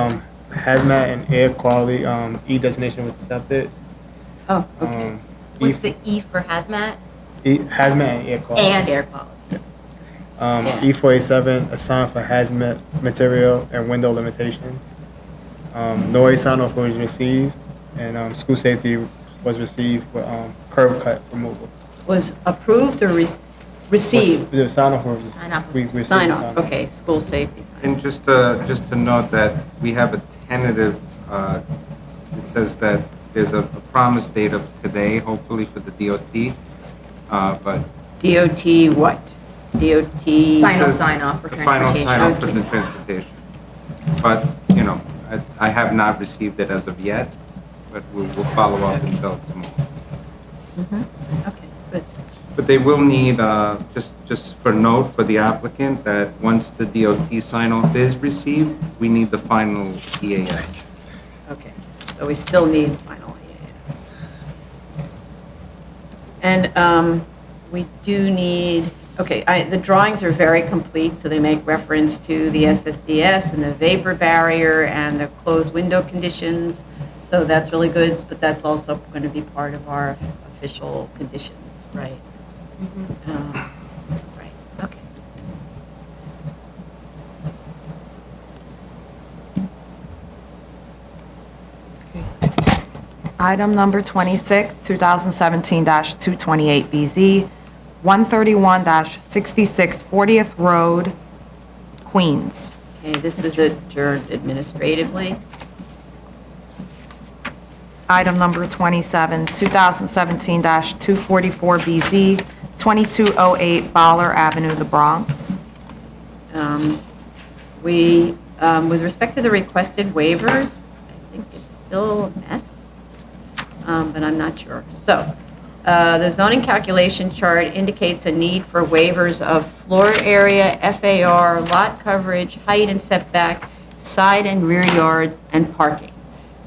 hazmat and air quality E designation was accepted. Oh, okay. What's the E for hazmat? Hazmat and air quality. And air quality. E487 assigned for hazmat material and window limitations. Noise sign off was received, and school safety was received with curb cut removal. Was approved or received? The sign off was Sign off. we received Sign the off, okay, school safety sign. And just to note that we have a tentative, it says that there's a promise date of today, hopefully for the DOT, but. DOT what? DOT? it Final says sign-off for The final transportation. sign-off for the Okay. transportation. But, you know, I have not received it as of yet, but we'll follow up until tomorrow. Okay, good. But they will need, just for note for the applicant, that once the DOT sign-off is received, we need the final EAS. Okay, so we still need final EAS. And we do need, okay, the drawings are very complete, so they make reference to the SSDS and the vapor barrier and the closed window conditions, so that's really good, but that's also going to be part of our official conditions, right? Right, okay. Item number 26, 2017-228BZ, 131-66 40th Road, Queens. Okay, this is adjourned administratively. Item number 27, 2017-244BZ, 2208 Baller Avenue, the Bronx. With respect to the requested waivers, I think it's still a mess, but I'm not sure. So, the zoning calculation chart indicates a need for waivers of floor area, FAR, lot coverage, height and setback, side and rear yards, and parking.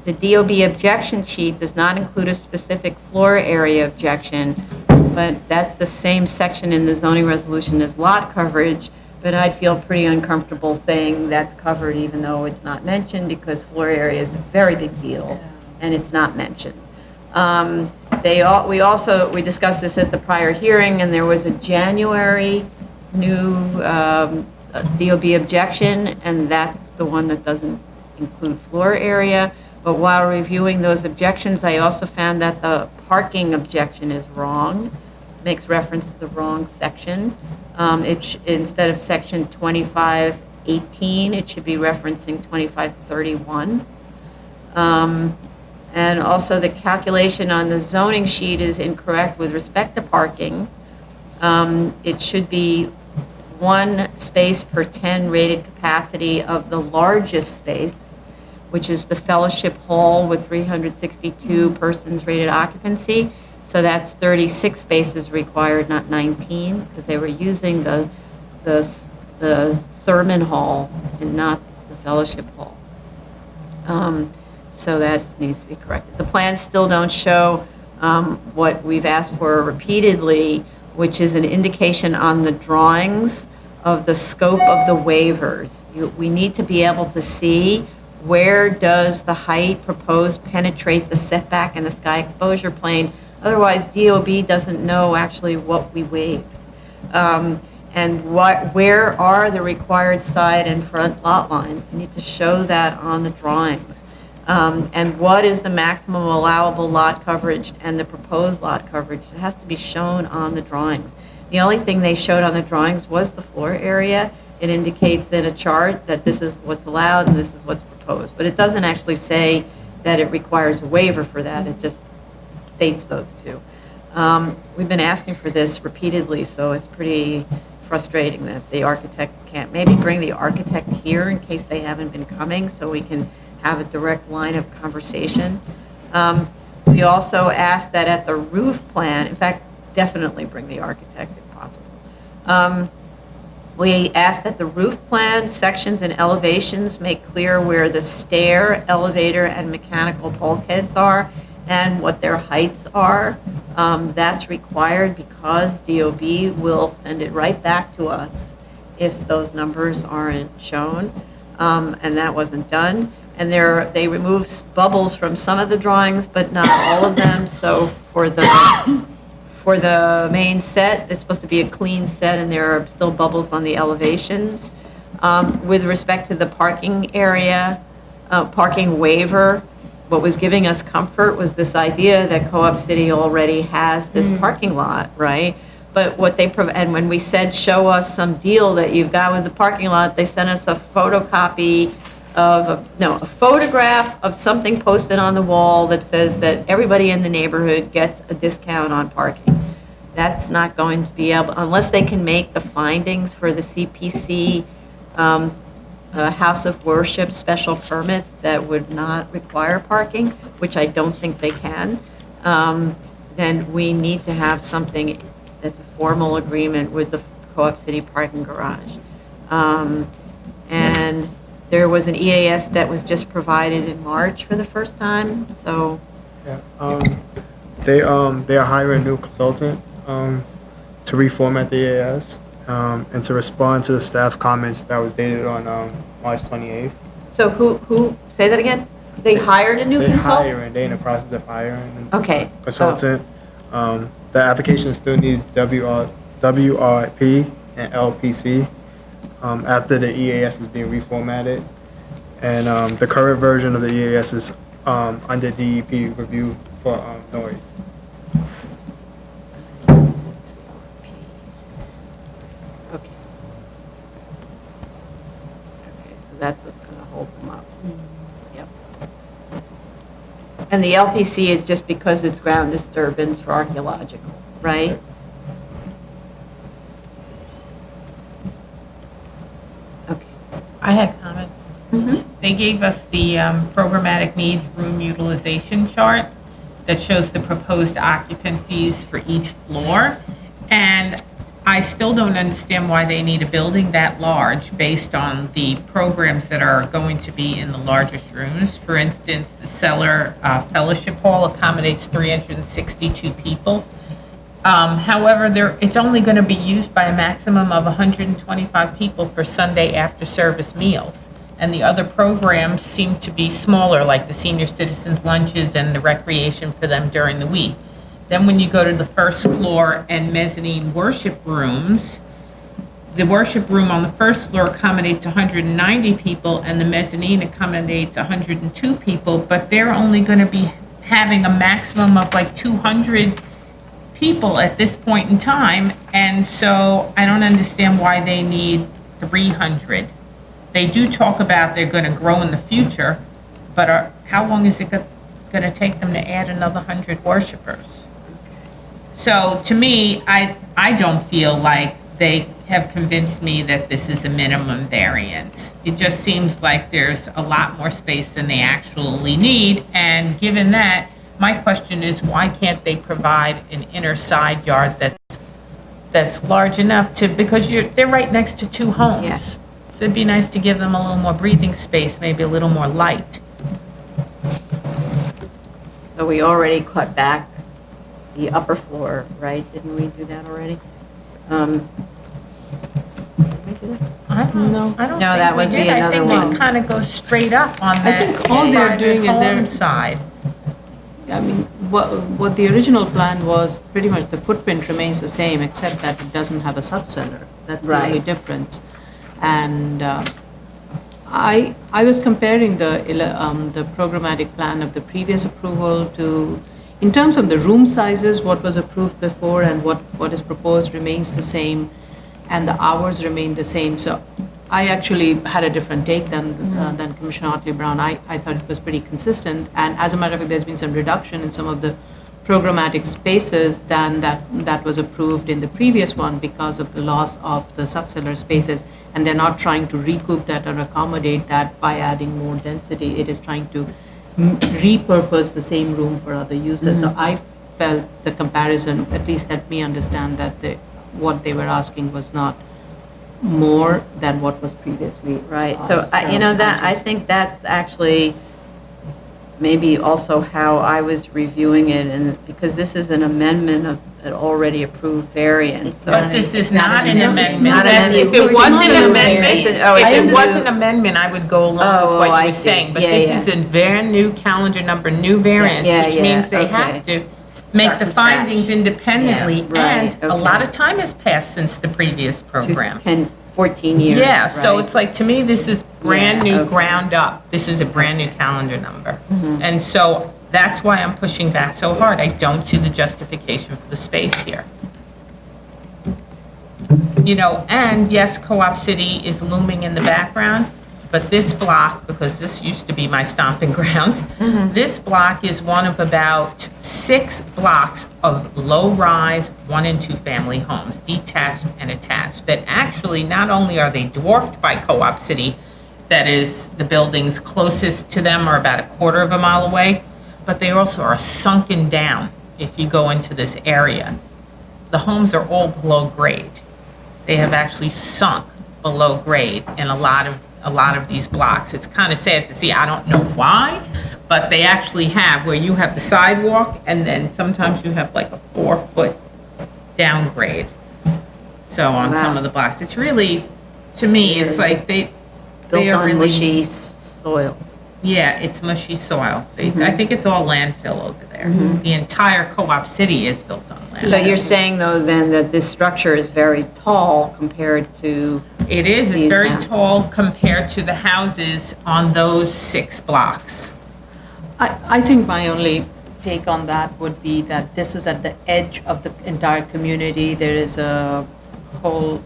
The DOB objection sheet does not include a specific floor area objection, but that's the same section in the zoning resolution as lot coverage, but I'd feel pretty uncomfortable saying that's covered even though it's not mentioned, because floor area is a very big deal, and it's not mentioned. We discussed this at the prior hearing, and there was a January new DOB objection, and that's the one that doesn't include floor area. But while reviewing those objections, I also found that the parking objection is wrong, makes reference to the wrong section. Instead of section 2518, it should be referencing 2531. And also, the calculation on the zoning sheet is incorrect with respect to parking. It should be 1 space per 10 rated capacity of the largest space, which is the Fellowship Hall with 362 persons rated occupancy. So that's 36 spaces required, not 19, because they were using the sermon hall and not the Fellowship Hall. So that needs to be corrected. The plans still don't show what we've asked for repeatedly, which is an indication on the drawings of the scope of the waivers. We need to be able to see where does the height proposed penetrate the setback and the sky exposure plane? Otherwise, DOB doesn't know actually what we waived. And where are the required side and front lot lines? You need to show that on the drawings. And what is the maximum allowable lot coverage and the proposed lot coverage? It has to be shown on the drawings. The only thing they showed on the drawings was the floor area. It indicates in a chart that this is what's allowed and this is what's proposed. But it doesn't actually say that it requires a waiver for that. It just states those two. We've been asking for this repeatedly, so it's pretty frustrating that the architect can't. Maybe bring the architect here in case they haven't been coming, so we can have a direct line of conversation. We also asked that at the roof plan, in fact, definitely bring the architect if possible. We asked that the roof plan, sections, and elevations make clear where the stair, elevator, and mechanical bulkheads are and what their heights are. That's required because DOB will send it right back to us if those numbers aren't shown, and that wasn't done. And they removed bubbles from some of the drawings, but not all of them. So for the main set, it's supposed to be a clean set, and there are still bubbles on the elevations. With respect to the parking area, parking waiver, what was giving us comfort was this idea that Co-op City already has this parking lot, right? But what they, and when we said, show us some deal that you've got with the parking lot, they sent us a photocopy of, a photograph of something posted on the wall that says that everybody in the neighborhood gets a discount on parking. That's not going to be able, unless they can make the findings for the CPC House of Worship special permit that would not require parking, which I don't think they can, then we need to have something that's a formal agreement with the Co-op City parking garage. And there was an EAS that was just provided in March for the first time, so. Yeah, they are hiring a new consultant to reformat the EAS and to respond to the staff comments that was dated on March 28th. So who, say that again? They hired a new consultant? They're in the process of hiring a Okay. consultant. The application still needs WRP and LPC after the EAS is being reformatted. And the current version of the EAS is under DEP review for noise. Okay. Okay, so that's what's going to hold them up. Yep. And the LPC is just because it's ground disturbance for archaeological, right? Okay. I had comments. They gave us the programmatic needs room utilization chart that shows the proposed occupancies for each floor. And I still don't understand why they need a building that large based on the programs that are going to be in the largest rooms. For instance, the Cellar Fellowship Hall accommodates 362 people. However, it's only going to be used by a maximum of 125 people for Sunday after service meals. And the other programs seem to be smaller, like the senior citizens lunches and the recreation for them during the week. Then when you go to the first floor and mezzanine worship rooms, the worship room on the first floor accommodates 190 people and the mezzanine accommodates 102 people, but they're only going to be having a maximum of like 200 people at this point in time. And so I don't understand why they need 300. They do talk about they're going to grow in the future, but how long is it going to take them to add another 100 worshipers? So to me, I don't feel like they have convinced me that this is a minimum variance. It just seems like there's a lot more space than they actually need. And given that, my question is, why can't they provide an inner side yard that's large enough to, because they're right next to two homes. Yes. So it'd be nice to give them a little more breathing space, maybe a little more light. So we already cut back the upper floor, right? Didn't we do that already? Did we do that? No. I don't No, think that we must be did. I another think one. it kind of goes straight up on that. think all they're private doing is they're- home side. I mean, what the original plan was, pretty much the footprint remains the same, except that it doesn't have a sub-cellar. That's the only Right. difference. And I was comparing the programmatic plan of the previous approval to, in terms of the room sizes, what was approved before and what is proposed remains the same, and the hours remain the same. So I actually had a different take than Commissioner Otley Brown. I thought it was pretty consistent, and as a matter of fact, there's been some reduction in some of the programmatic spaces than that was approved in the previous one because of the loss of the subcellular spaces, and they're not trying to recoup that or accommodate that by adding more density. It is trying to repurpose the same room for other uses. So I felt the comparison at least helped me understand that what they were asking was not more than what was previously. Right, so, I think that's actually maybe also how I was reviewing it, and because this is an amendment of an already approved variance, so. But this is not an No, amendment. it's not an That's- If amendment. it was It's an not an amendment, amendment. Oh, it's if a it was new- an amendment, I would go along Oh, with what I you were see. saying. But Yeah, this yeah. is a brand new calendar number, new variance, Yeah, which yeah, means they okay. have to make the from scratch. findings independently. Yeah, right, And a okay. lot of time has passed since the previous program. 10, 14 years. Yeah, so right? it's like, to me, this is brand Yeah, new, okay. ground up. This is a brand new calendar number. Mm-hmm. And so that's why I'm pushing back so hard. I don't see the justification for the space here. And yes, Co-op City is looming in the background, but this block, because this used to be my stomping grounds, this block is one of about 6 blocks of low-rise 1- and 2-family homes, detached and attached, that actually not only are they dwarfed by Co-op City, that is, the buildings closest to them are about a quarter of a mile away, but they also are sunken down if you go into this area. The homes are all below grade. They have actually sunk below grade in a lot of these blocks. It's kind of sad to see. I don't know why, but they actually have, where you have the sidewalk and then sometimes you have like a 4-foot downgrade. So on some Wow. of the blocks, it's really, to me, it's like they Built are on really, mushy soil. yeah, it's mushy soil. I think it's all landfill over there. The entire Co-op City is built on landfill. So you're saying, though, then, that this structure is very tall compared to, It is, it's these very houses. tall compared to the houses on those 6 blocks. I think my only take on that would be that this is at the edge of the entire community. There is a whole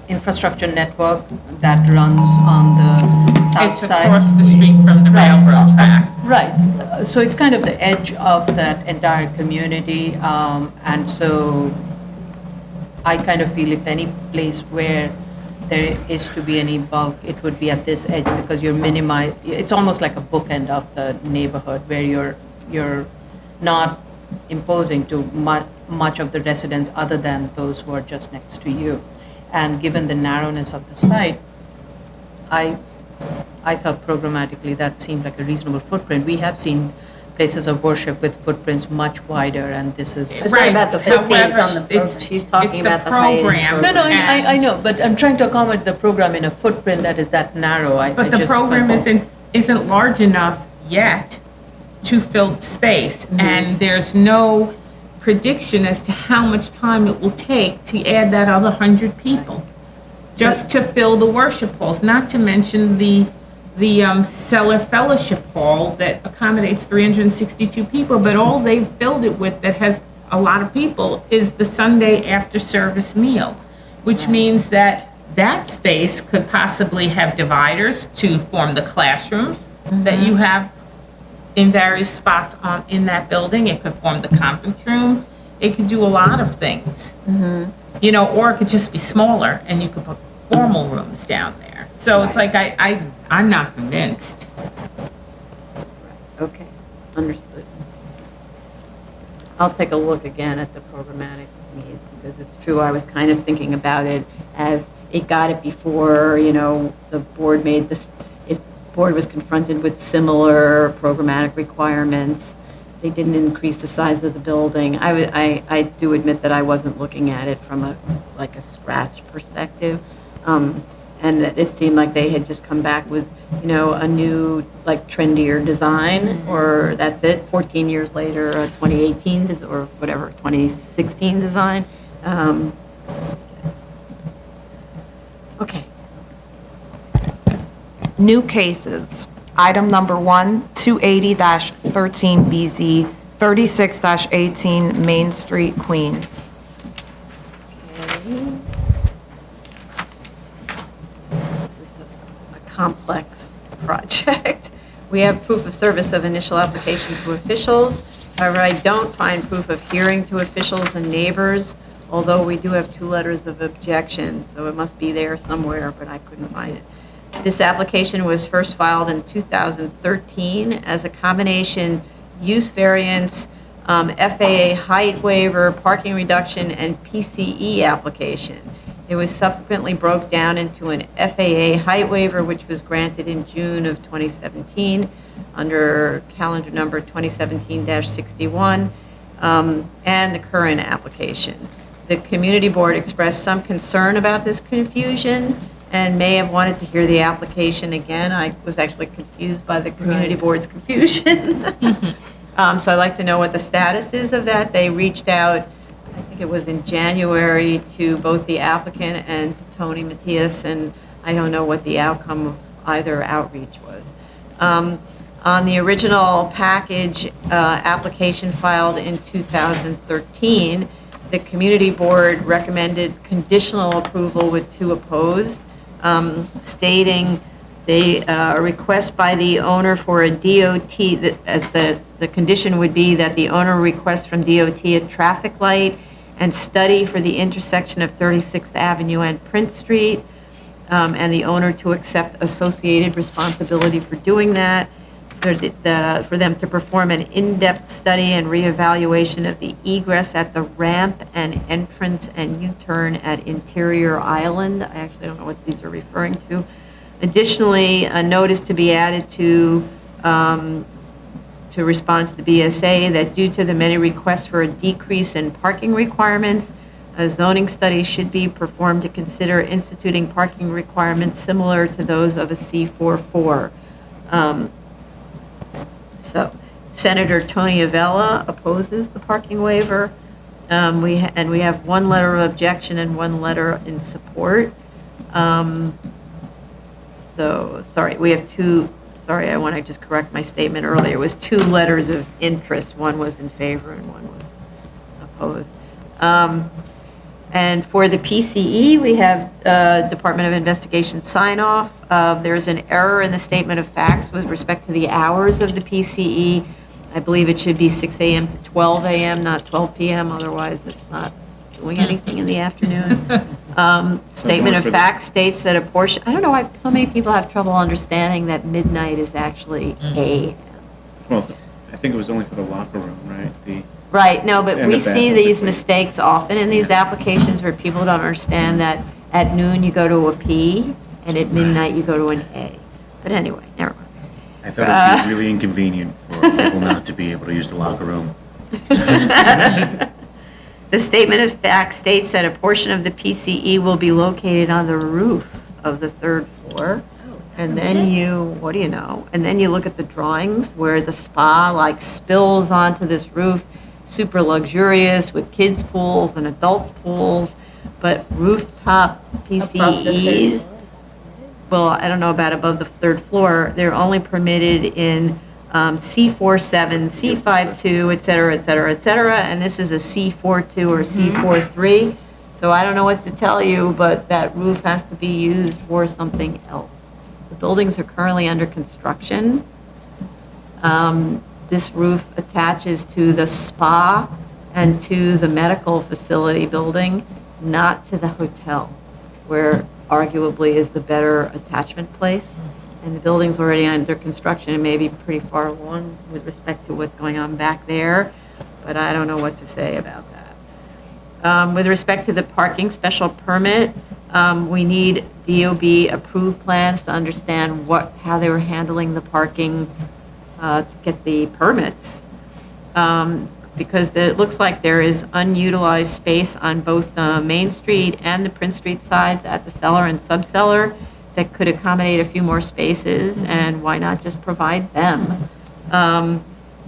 infrastructure network that runs on the south It's side. across the street from the railroad track. Right, so it's kind of the edge of that entire community, and so I kind of feel if any place where there is to be any bulk, it would be at this edge, because it's almost like a bookend of the neighborhood where you're not imposing to much of the residents other than those who are just next to you. And given the narrowness of the site, I thought programmatically that seemed like a reasonable footprint. We have seen places of worship with footprints much wider, and this is. It's not about the footprint, However, on the it's- she's talking it's the about the height. program. No, I And- know, but I'm trying to accommodate the program in a footprint that is that narrow. But the program isn't large enough yet to fill the space, and there's no prediction as to how much time it will take to add that other 100 people, just to fill the worship halls, not to mention the Cellar Fellowship Hall that accommodates 362 people, but all they've filled it with that has a lot of people is the Sunday after service meal, which means that space could possibly have dividers to form the classrooms that you have in various spots in that building. It could form the conference room. It could do a lot of things. Or it could just be smaller and you could put formal rooms down there. So it's like, I'm not convinced. Okay, understood. I'll take a look again at the programmatic needs, because it's true, I was kind of thinking about it as it got it before, the board made this, board was confronted with similar programmatic requirements. They didn't increase the size of the building. I do admit that I wasn't looking at it from a scratch perspective. and that it seemed like they had just come back with, you know, a new, like, trendier design, or that's it, 14 years later, a 2018, or whatever, 2016 design. Okay. New cases. Item number 1, 280-13BZ, 36-18 Main Street, Queens. This is a complex project. We have proof of service of initial application to officials. However, I don't find proof of hearing to officials and neighbors, although we do have 2 letters of objection, so it must be there somewhere, but I couldn't find it. This application was first filed in 2013 as a combination use variance, FAA height waiver, parking reduction, and PCE application. It was subsequently broke down into an FAA height waiver, which was granted in June of 2017 under calendar number 2017-61, and the current application. The community board expressed some concern about this confusion and may have wanted to hear the application again. I was actually confused by the community board's confusion. So I'd like to know what the status is of that. They reached out, I think it was in January, to both the applicant and to Tony Matias, and I don't know what the outcome of either outreach was. On the original package application filed in 2013, the community board recommended conditional approval with 2 opposed, stating a request by the owner for a DOT, the condition would be that the owner requests from DOT a traffic light and study for the intersection of 36th Avenue and Prince Street, and the owner to accept associated responsibility for doing that, for them to perform an in-depth study and reevaluation of the egress at the ramp and entrance and U-turn at Interior Island. I actually don't know what these are referring to. Additionally, a notice to be added to respond to the BSA that due to the many requests for a decrease in parking requirements, a zoning study should be performed to consider instituting parking requirements similar to those of a C44. So Senator Tony Avella opposes the parking waiver. We have 1 letter of objection and 1 letter in support. So, sorry, we have 2, sorry, I want to just correct my statement earlier. It was 2 letters of interest. 1 was in favor and 1 was opposed. And for the PCE, we have Department of Investigation sign-off. There's an error in the statement of facts with respect to the hours of the PCE. I believe it should be 6 a.m. to 12 a.m., not 12 p.m., otherwise it's not doing anything in the afternoon. Statement of facts states that a portion, I don't know why so many people have trouble understanding that midnight is actually a.m. Well, I think it was only for the locker room, right? Right, no, but And we the see bathrooms, these it's like- mistakes often in these applications where people don't understand that at noon you go to a P and at midnight you go to an A. But anyway, never mind. I thought it would be really inconvenient for people not to be able to use the locker room. The statement of fact states that a portion of the PCE will be located on the roof of the 3rd floor. And then you, what do you know? And then you look at the drawings where the spa like spills onto this roof, super luxurious with kids' pools and adults' pools, but rooftop PCEs, well, I don't know about above the 3rd floor, they're only permitted in C47, C52, et cetera, et cetera, et cetera, and this is a C42 or C43. So I don't know what to tell you, but that roof has to be used for something else. The buildings are currently under construction. This roof attaches to the spa and to the medical facility building, not to the hotel, where arguably is the better attachment place. And the building's already under construction and maybe pretty far along with respect to what's going on back there, but I don't know what to say about that. With respect to the parking special permit, we need DOB approved plans to understand how they were handling the parking to get the permits. Because it looks like there is unutilized space on both the Main Street and the Prince Street sides at the cellar and subcellar. that could accommodate a few more spaces, and why not just provide them?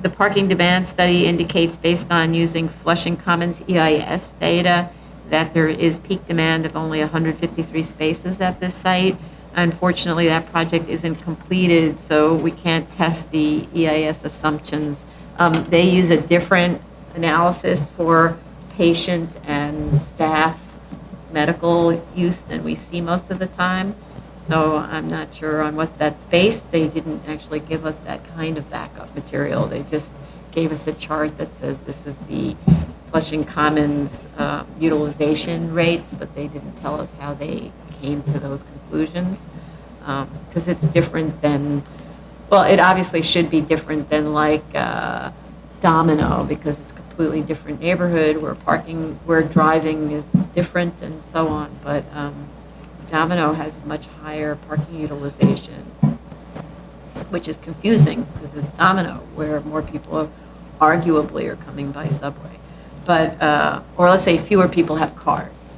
The parking demand study indicates, based on using Flushing Commons EIS data, that there is peak demand of only 153 spaces at this site. Unfortunately, that project isn't completed, so we can't test the EIS assumptions. They use a different analysis for patient and staff medical use than we see most of the time. So I'm not sure on what that's based. They didn't actually give us that kind of backup material. They just gave us a chart that says this is the Flushing Commons utilization rates, but they didn't tell us how they came to those conclusions. Because it's different than, well, it obviously should be different than like Domino, because it's a completely different neighborhood where driving is different and so on. But Domino has much higher parking utilization, which is confusing because it's Domino, where more people arguably are coming by subway. But, or let's say fewer people have cars.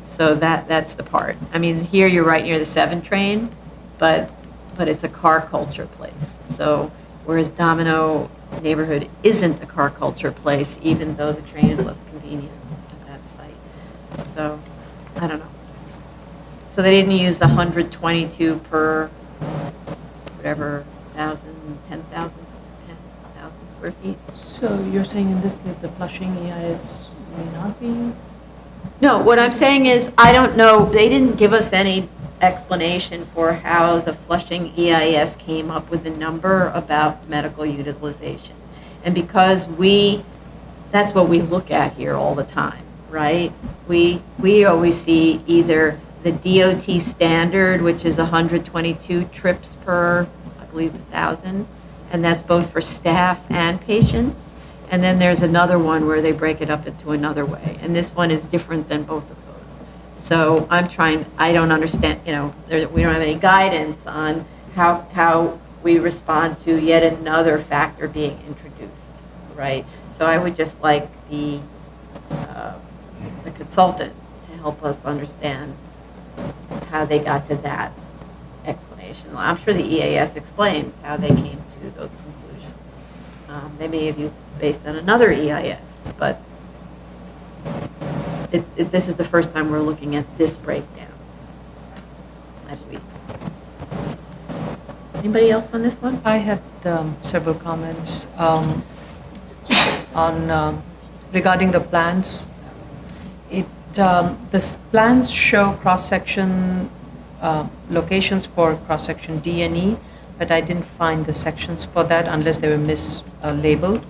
So that's the part. I mean, here you're right near the 7 train, but it's a car culture place. So whereas Domino neighborhood isn't a car culture place, even though the train is less convenient at that site. So I don't know. So they didn't use the 122 per whatever 10,000 square feet. So you're saying in this case, the Flushing EIS may not be? No, what I'm saying is, I don't know, they didn't give us any explanation for how the Flushing EIS came up with the number about medical utilization. And because that's what we look at here all the time, right? We always see either the DOT standard, which is 122 trips per, I believe, 1,000, and that's both for staff and patients. And then there's another one where they break it up into another way. And this one is different than both of those. So I don't understand, we don't have any guidance on how we respond to yet another factor being introduced, right? So I would just like the consultant to help us understand how they got to that explanation. I'm sure the EAS explains how they came to those conclusions. They may have used based on another EIS, but this is the first time we're looking at this breakdown, I believe. Anybody else on this one? I had several comments on regarding the plans. The plans show cross-section locations for cross-section D and E, but I didn't find the sections for that unless they were mislabeled.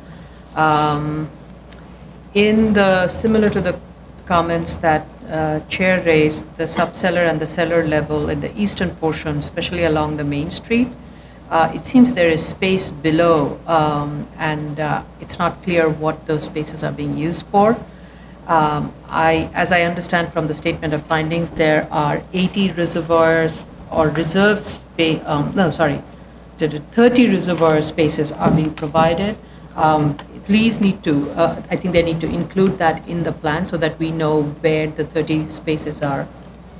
Similar to the comments that Chair raised, the subcellar and the cellar level in the eastern portion, especially along the Main Street, it seems there is space below, and it's not clear what those spaces are being used for. As I understand from the statement of findings, there are 80 reservoirs or reserved space, 30 reservoir spaces are being provided. Please need to, I think they need to include that in the plan so that we know where the 30 spaces are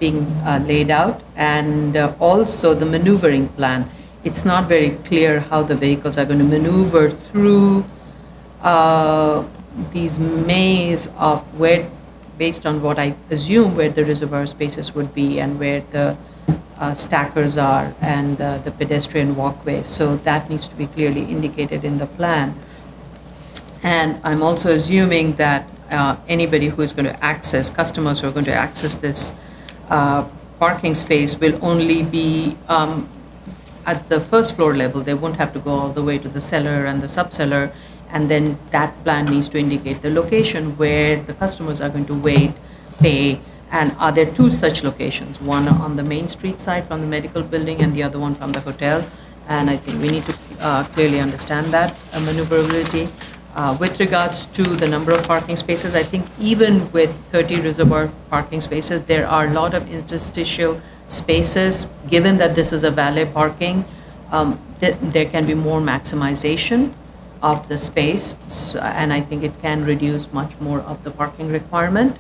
being laid out. And also the maneuvering plan. It's not very clear how the vehicles are going to maneuver through these maze of where, based on what I assume, where the reservoir spaces would be and where the stackers are and the pedestrian walkways. So that needs to be clearly indicated in the plan. And I'm also assuming that anybody who is going to access, customers who are going to access this parking space will only be at the first floor level. They won't have to go all the way to the cellar and the subcellar. And then that plan needs to indicate the location where the customers are going to wait, pay. And are there two such locations? One on the Main Street side from the medical building and the other one from the hotel. And I think we need to clearly understand that maneuverability. With regards to the number of parking spaces, I think even with 30 reservoir parking spaces, there are a lot of interstitial spaces. Given that this is a valet parking, there can be more maximization of the space, and I think it can reduce much more of the parking requirement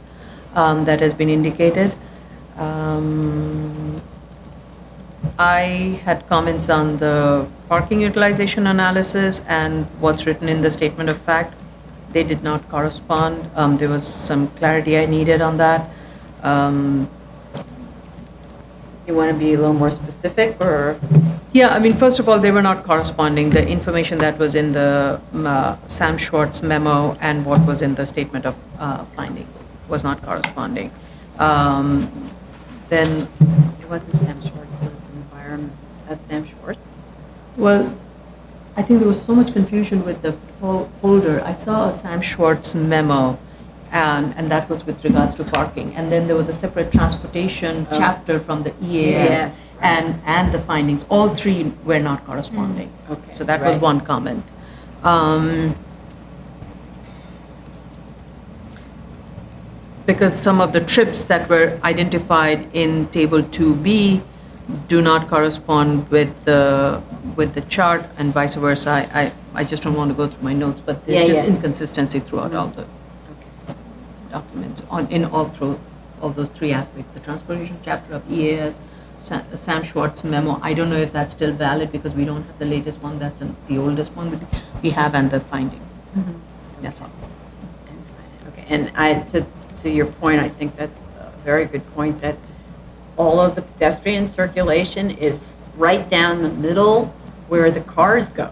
that has been indicated. I had comments on the parking utilization analysis and what's written in the statement of fact. They did not correspond. There was some clarity I needed on that. You want to be a little more specific, or? Yeah, I mean, first of all, they were not corresponding. The information that was in the Sam Schwartz memo and what was in the statement of findings was not corresponding. Then, It wasn't Sam Schwartz, it was environment, that's Sam Schwartz? well, I think there was so much confusion with the folder. I saw a Sam Schwartz memo, and that was with regards to parking. And then there was a separate transportation chapter from the EAS, Yes, right. and the findings. All three were not corresponding. Okay, So that was right. one comment. Because some of the trips that were identified in Table 2B do not correspond with the chart and vice versa. I just don't want to go through my notes, but there's Yeah, just yeah. inconsistency throughout all the documents, in all those three aspects, the transportation chapter of EAS, Sam Schwartz memo. I don't know if that's still valid because we don't have the latest one, that's the oldest one we have, and the findings. That's all. Okay, and to your point, I think that's a very good point, that all of the pedestrian circulation is right down the middle where the cars go.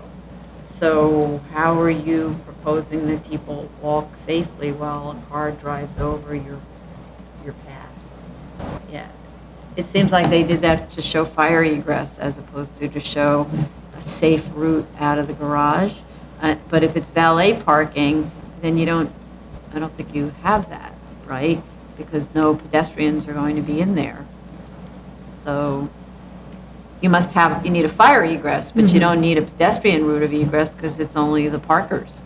So how are you proposing that people walk safely while a car drives over your path? Yeah. It seems like they did that to show fire egress as opposed to show a safe route out of the garage. But if it's valet parking, then I don't think you have that, right? Because no pedestrians are going to be in there. So you need a fire egress, but you don't need a pedestrian route of egress because it's only the parkers.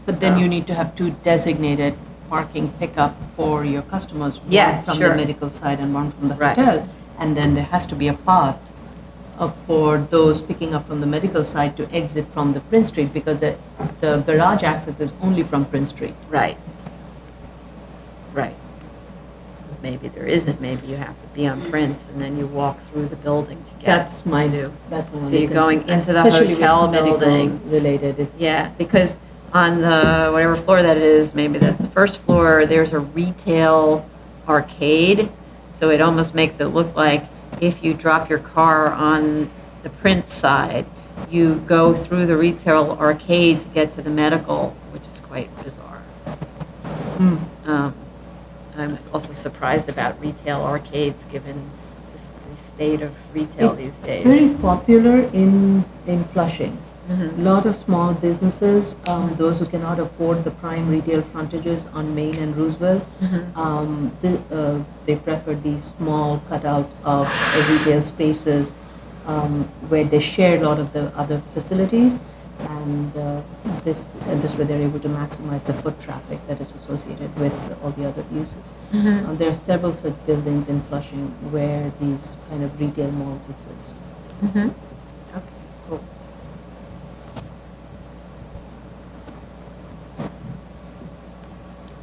But then So- you need to have two designated parking pickup for your customers. Yeah, one from sure. the medical side and one from the Right. hotel. And then there has to be a path for those picking up from the medical side to exit from the Prince Street, because the garage access is only from Prince Street. Right. Right. Maybe there isn't, maybe you have to be on Prince and then you walk through the building to get. That's my So only you're going concern, into the especially with hotel medical building. Related. Yeah, because on the, whatever floor that is, maybe that's the first floor, there's a retail arcade. So it almost makes it look like if you drop your car on the Prince side, you go through the retail arcade to get to the medical, which is quite bizarre. I'm also surprised about retail arcades, given the state of retail these days. Very popular in Flushing. Mm-hmm. Lot of small businesses, those who cannot afford the prime retail frontages on Main and Roosevelt, they prefer these small cutout of retail spaces where they share a lot of the other facilities, and this way they're able to maximize the foot traffic that is associated with all the other uses. There are several such buildings in Flushing where these kind of retail malls exist. Okay, cool.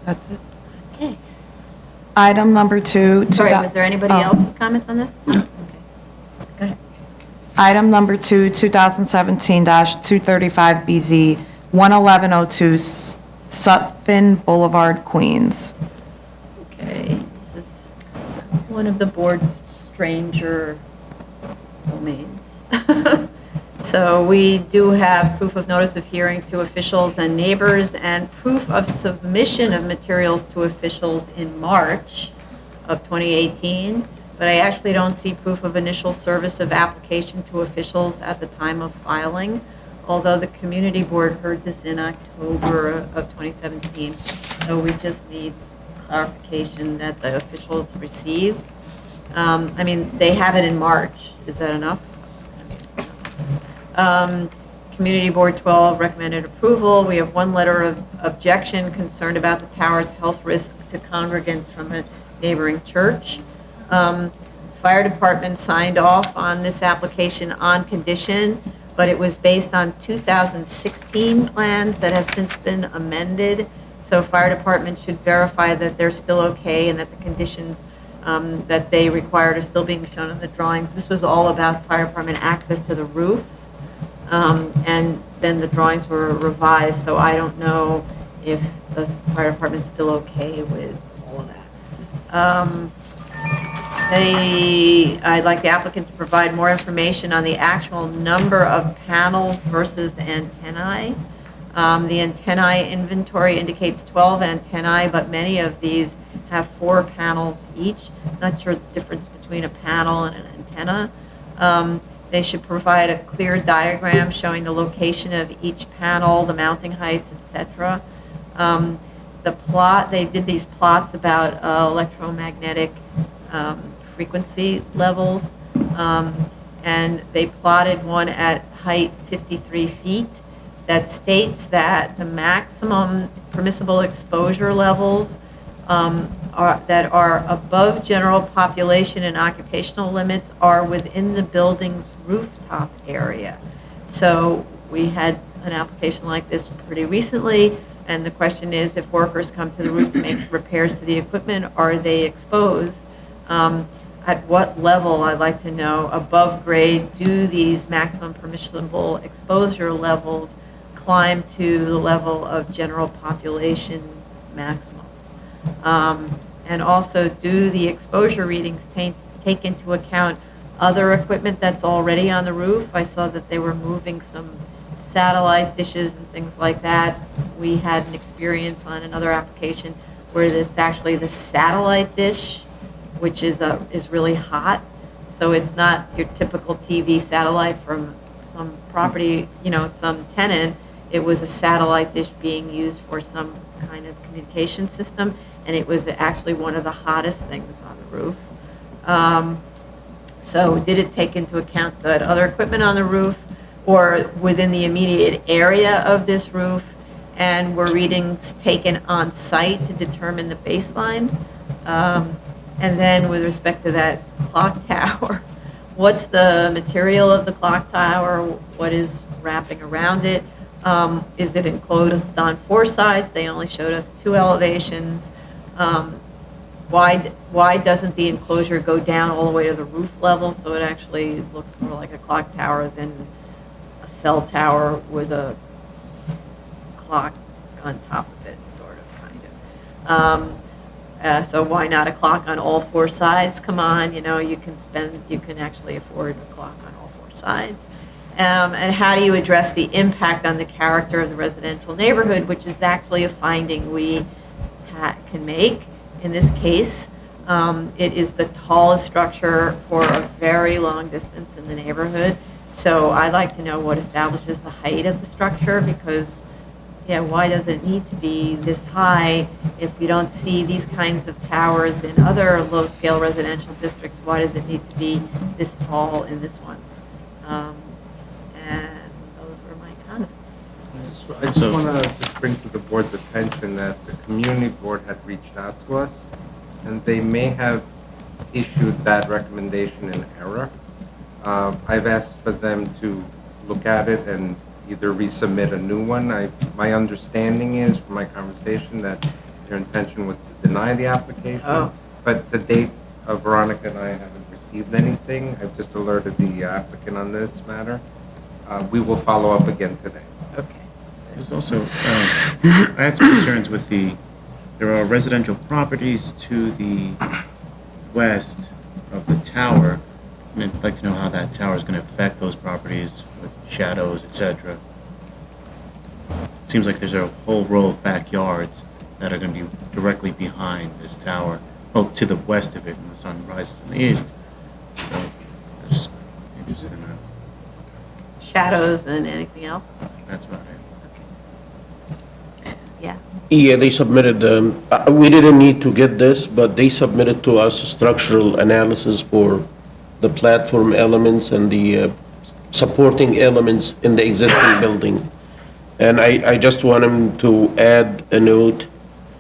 That's it. Okay. Item number 2. Sorry, was there anybody Oh. else with comments on this? Okay. Go ahead. Item number 2, 2017-235BZ, 11102 Sutphin Boulevard, Queens. Okay, this is one of the board's stranger domains. So we do have proof of notice of hearing to officials and neighbors, and proof of submission of materials to officials in March of 2018, but I actually don't see proof of initial service of application to officials at the time of filing, although the community board heard this in October of 2017. So we just need clarification that the officials received. I mean, they have it in March. Is that enough? Community Board 12 recommended approval. We have one letter of objection concerned about the tower's health risk to congregants from a neighboring church. Fire department signed off on this application on condition, but it was based on 2016 plans that have since been amended. So fire department should verify that they're still okay and that the conditions that they required are still being shown in the drawings. This was all about fire department access to the roof. And then the drawings were revised, so I don't know if the fire department's still okay with all of that. I'd like the applicant to provide more information on the actual number of panels versus antennae. The antennae inventory indicates 12 antennae, but many of these have 4 panels each. Not sure the difference between a panel and an antenna. They should provide a clear diagram showing the location of each panel, the mounting heights, etc. They did these plots about electromagnetic frequency levels, and they plotted one at height 53 feet that states that the maximum permissible exposure levels that are above general population and occupational limits are within the building's rooftop area. So we had an application like this pretty recently, and the question is, if workers come to the roof to make repairs to the equipment, are they exposed? At what level, I'd like to know, above grade, do these maximum permissible exposure levels climb to the level of general population maximums? And also, do the exposure readings take into account other equipment that's already on the roof? I saw that they were moving some satellite dishes and things like that. We had an experience on another application where it's actually the satellite dish, which is really hot. So it's not your typical TV satellite from some property, some tenant. It was a satellite dish being used for some kind of communication system, and it was actually one of the hottest things on the roof. So did it take into account that other equipment on the roof or within the immediate area of this roof? And were readings taken on site to determine the baseline? And then with respect to that clock tower, what's the material of the clock tower? What is wrapping around it? Is it enclosed on 4 sides? They only showed us 2 elevations. Why doesn't the enclosure go down all the way to the roof level so it actually looks more like a clock tower than a cell tower with a clock on top of it, sort of, kind of. So why not a clock on all 4 sides? Come on, you can actually afford a clock on all 4 sides. And how do you address the impact on the character of the residential neighborhood, which is actually a finding we can make in this case. It is the tallest structure for a very long distance in the neighborhood. So I'd like to know what establishes the height of the structure, because why does it need to be this high if we don't see these kinds of towers in other low-scale residential districts? Why does it need to be this tall in this one? And those were my comments. I just want to just bring to the board's attention that the community board had reached out to us, and they may have issued that recommendation in error. I've asked for them to look at it and either resubmit a new one. My understanding is, from my conversation, that their intention was to deny the application. Oh. But to date, Veronica and I haven't received anything. I've just alerted the applicant on this matter. We will follow up again today. Okay. There's also, I had some concerns with there are residential properties to the west of the tower, and I'd like to know how that tower is going to affect those properties with shadows, etc. Seems like there's a whole row of backyards that are going to be directly behind this tower, to the west of it, and the sun rises in the east. So I'm just interested in that. Shadows and anything else? That's about it. Yeah. Yeah, they submitted, we didn't need to get this, but they submitted to us structural analysis for the platform elements and the supporting elements in the existing building. And I just want them to add a note,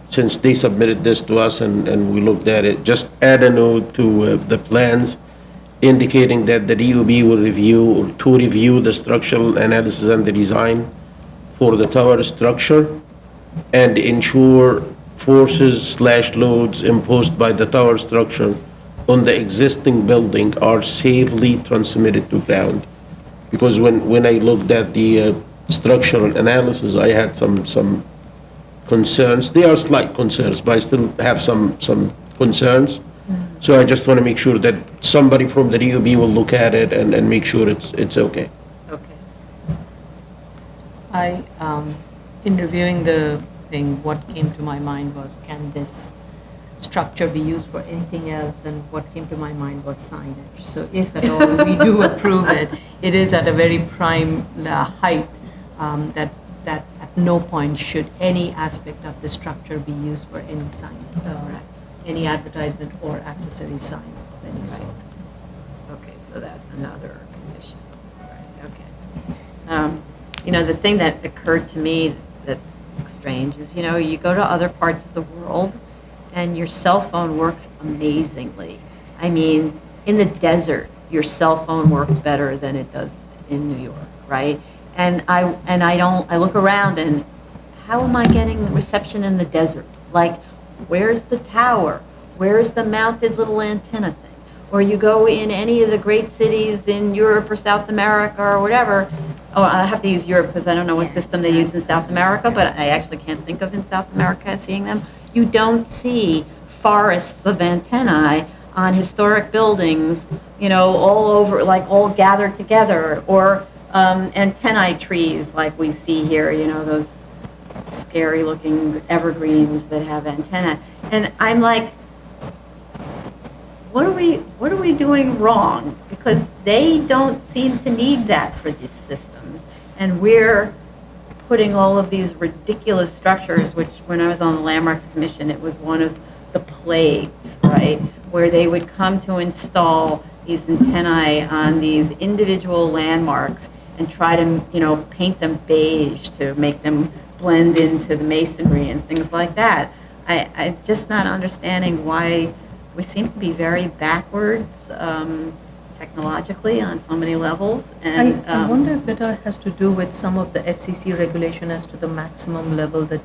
since they submitted this to us and we looked at it, just add a note to the plans indicating that the DOB will review the structural analysis and the design for the tower structure and ensure forces/loads imposed by the tower structure on the existing building are safely transmitted to ground. Because when I looked at the structural analysis, I had some concerns. They are slight concerns, but I still have some concerns. So I just want to make sure that somebody from the DOB will look at it and make sure it's okay. Okay. In reviewing the thing, what came to my mind was, can this structure be used for anything else? And what came to my mind was signage. So if at all we do approve it, it is at a very prime height, that at no point should any aspect of the structure be used for any sign, any advertisement or accessory sign of any sort. Okay, so that's another condition. Right, okay. You know, the thing that occurred to me that's strange is, you know, you go to other parts of the world and your cell phone works amazingly. I mean, in the desert, your cell phone works better than it does in New York, right? And I look around and how am I getting reception in the desert? Like, where's the tower? Where's the mounted little antenna thing? Or you go in any of the great cities in Europe or South America or whatever. Oh, I have to use Europe because I don't know what system they use in South America, but I actually can't think of in South America seeing them. You don't see forests of antennae on historic buildings, you know, all over, like all gathered together, or antennae trees like we see here, you know, those scary looking evergreens that have antennae. And I'm like, what are we doing wrong? Because they don't seem to need that for these systems. And we're putting all of these ridiculous structures, which when I was on the Landmarks Commission, it was one of the plagues, right? Where they would come to install these antennae on these individual landmarks and try to, you know, paint them beige to make them blend into the masonry and things like that. I'm just not understanding why we seem to be very backwards technologically on so many levels. And I wonder if it has to do with some of the FCC regulation as to the maximum level that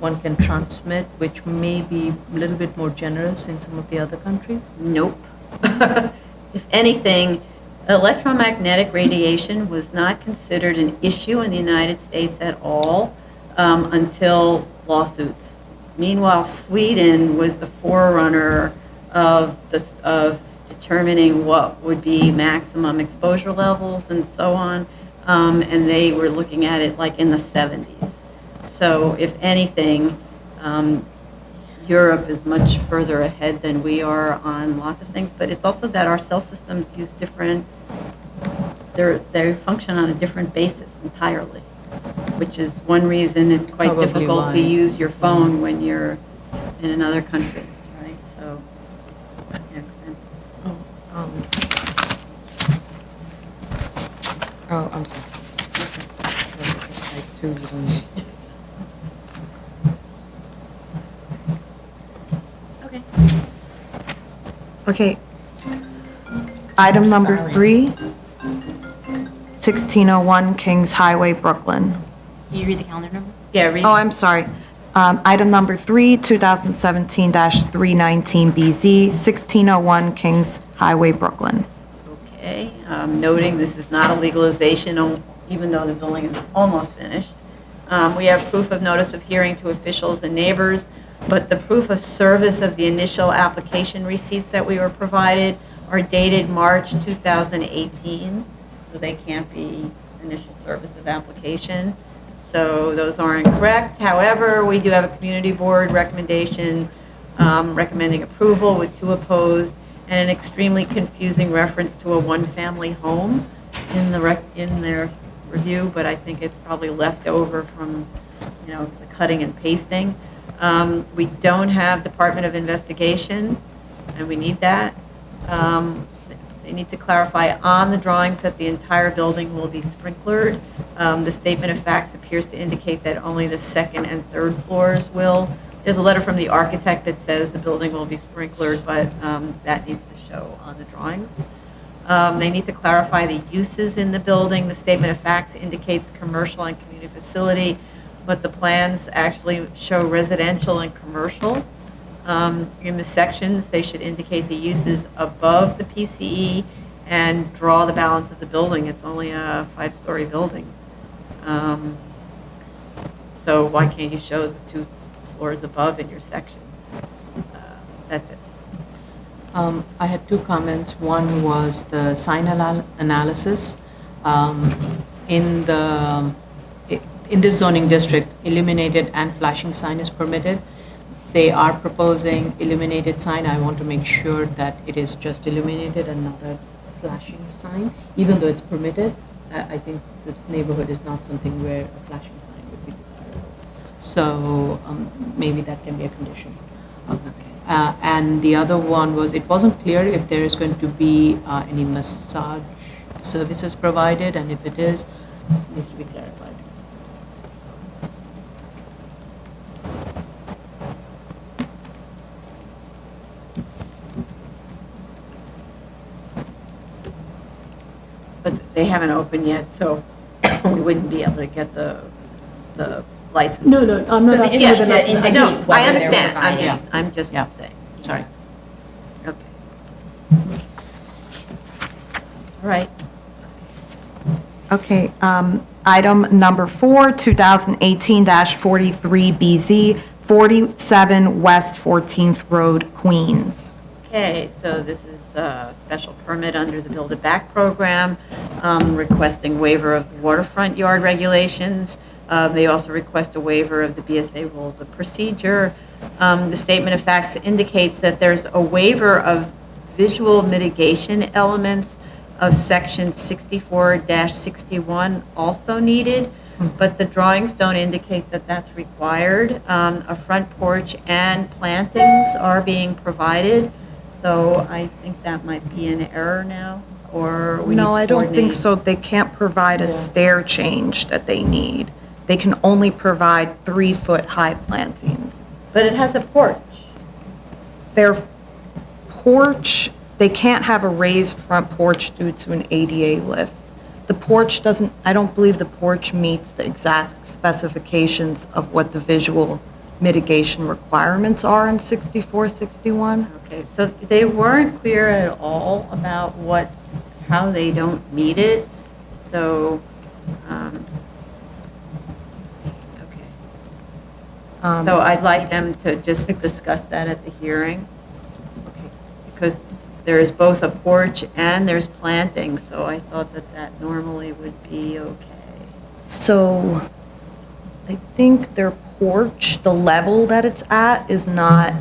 one can transmit, which may be a little bit more generous in some of the other countries? Nope. If anything, electromagnetic radiation was not considered an issue in the United States at all until lawsuits. Meanwhile, Sweden was the forerunner of determining what would be maximum exposure levels and so on, and they were looking at it like in the 70s. So if anything, Europe is much further ahead than we are on lots of things, but it's also that our cell systems use different, they function on a different basis entirely, which is one reason it's quite Probably difficult why. to use your phone when you're in another country, right? So, yeah, expensive. Oh, I'm sorry. Okay. Okay. Item number 3, 1601 Kings Highway, Brooklyn. Can you read the calendar number? Yeah, read. Oh, I'm sorry. Item number 3, 2017-319BZ, 1601 Kings Highway, Brooklyn. Okay, noting this is not a legalization, even though the building is almost finished. We have proof of notice of hearing to officials and neighbors, but the proof of service of the initial application receipts that we were provided are dated March 2018, so they can't be initial service of application. So those aren't correct. However, we do have a community board recommendation recommending approval with 2 opposed and an extremely confusing reference to a one-family home in their review, but I think it's probably left over from, you know, the cutting and pasting. We don't have Department of Investigation, and we need that. They need to clarify on the drawings that the entire building will be sprinklered. The statement of facts appears to indicate that only the 2nd and 3rd floors will. There's a letter from the architect that says the building will be sprinklered, but that needs to show on the drawings. They need to clarify the uses in the building. The statement of facts indicates commercial and community facility, but the plans actually show residential and commercial. In the sections, they should indicate the uses above the PCE and draw the balance of the building. It's only a 5-story building. So why can't you show the 2 floors above in your section? That's it. I had 2 comments. One was the sign analysis. In this zoning district, illuminated and flashing sign is permitted. They are proposing illuminated sign. I want to make sure that it is just illuminated and not a flashing sign, even though it's permitted. I think this neighborhood is not something where a flashing sign would be desirable. So maybe that can be a condition. And the other one was, it wasn't clear if there is going to be any massage services provided, and if it is, it needs to be clarified. But they haven't opened yet, so we wouldn't be able to get the licenses. No, I'm not asking Yeah, you the license. I know, I understand, Yeah. I'm just Yeah. saying. Sorry. Okay. All right. Okay, item number 4, 2018-43BZ, 47 West 14th Road, Queens. Okay, so this is a special permit under the Build It Back program, requesting waiver of the waterfront yard regulations. They also request a waiver of the BSA rules of procedure. The statement of facts indicates that there's a waiver of visual mitigation elements of section 64-61 also needed, but the drawings don't indicate that that's required. A front porch and plantings are being provided, so I think that might be an error now, or we need to No, I don't think coordinate. so. They can't provide a stair change that they need. They can only provide 3-foot-high plantings. But it has a porch. Their porch, they can't have a raised front porch due to an ADA lift. The porch doesn't, I don't believe the porch meets the exact specifications of what the visual mitigation requirements are in 6461. Okay, so they weren't clear at all about how they don't meet it, so, okay. So I'd like them to just discuss that at the hearing. Okay. Because there's both a porch and there's planting, so I thought that normally would be okay. So I think their porch, the level that it's at is not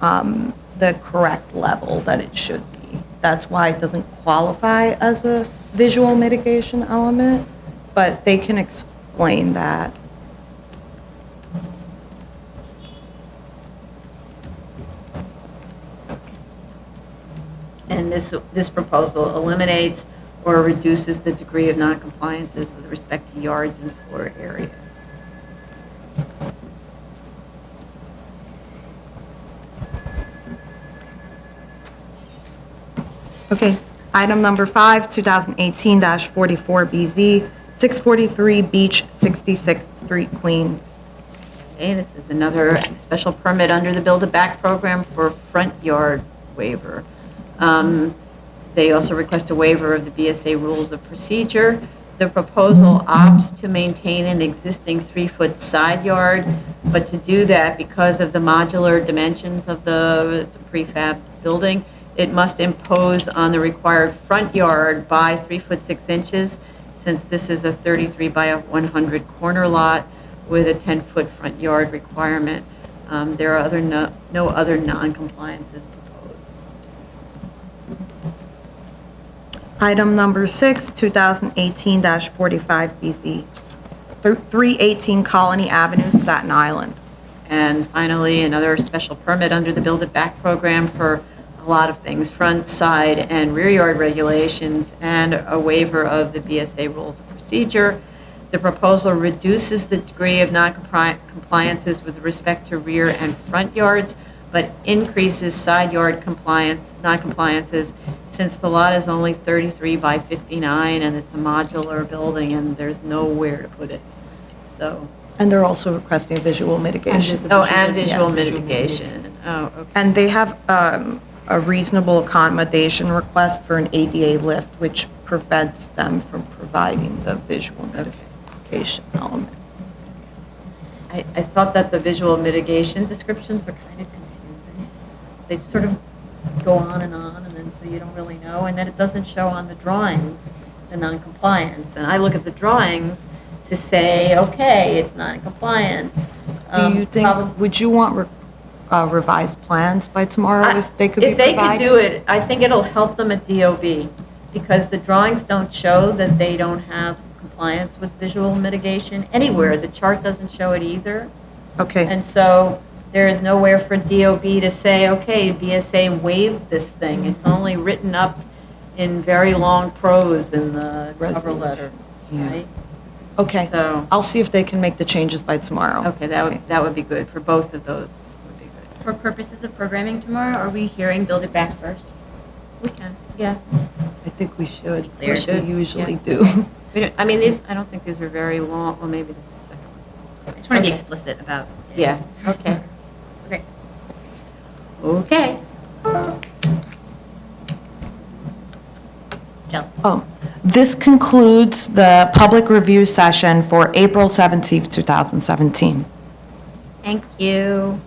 the correct level that it should be. That's why it doesn't qualify as a visual mitigation element, but they can explain that. And this proposal eliminates or reduces the degree of noncompliances with respect to yards and floor area. Okay, item number 5, 2018-44BZ, 643 Beach 66th Street, Queens. Okay, this is another special permit under the Build It Back program for front yard waiver. They also request a waiver of the BSA rules of procedure. The proposal opts to maintain an existing 3-foot side yard, but to do that, because of the modular dimensions of the prefab building, it must impose on the required front yard by 3 foot 6 inches, since this is a 33 by 100 corner lot with a 10-foot front yard requirement. There are no other non-compliances proposed. Item number 6, 2018-45BZ, 318 Colony Avenue, Staten Island. And finally, another special permit under the Build It Back program for a lot of things, front, side, and rear yard regulations, and a waiver of the BSA rules of procedure. The proposal reduces the degree of non-compliances with respect to rear and front yards, but increases side yard non-compliances, since the lot is only 33 by 59, and it's a modular building, and there's nowhere to put it. So, And they're also requesting visual mitigation. and visual mitigation. Oh, okay. And they have a reasonable accommodation request for an ADA lift, which prevents them from providing the visual mitigation element. I thought that the visual mitigation descriptions are kind of confusing. They sort of go on, and then so you don't really know, and then it doesn't show on the drawings, the non-compliance. And I look at the drawings to say, okay, it's non-compliance. Do you think, would you want revised plans by tomorrow if they could be If they provided? could do it, I think it'll help them at DOB, because the drawings don't show that they don't have compliance with visual mitigation anywhere. The chart doesn't show it either. Okay, And so there is nowhere for DOB to say, okay, BSA waived this thing. It's only written up in very long prose in the cover letter, right? okay. So, I'll see if they can make the changes by tomorrow. okay, that would be good for both of those. Would be good. For purposes of programming tomorrow, are we hearing Build It Back first? We can, yeah. I think we should, Clear. which we usually Yeah. do. We don't, I mean, these, I don't think these are very long, well, maybe this is the second one. I just want to be Okay. explicit about it. Yeah, okay. Okay. Okay. Jill. Oh, this concludes the public review session for April 17th, 2017. Thank you.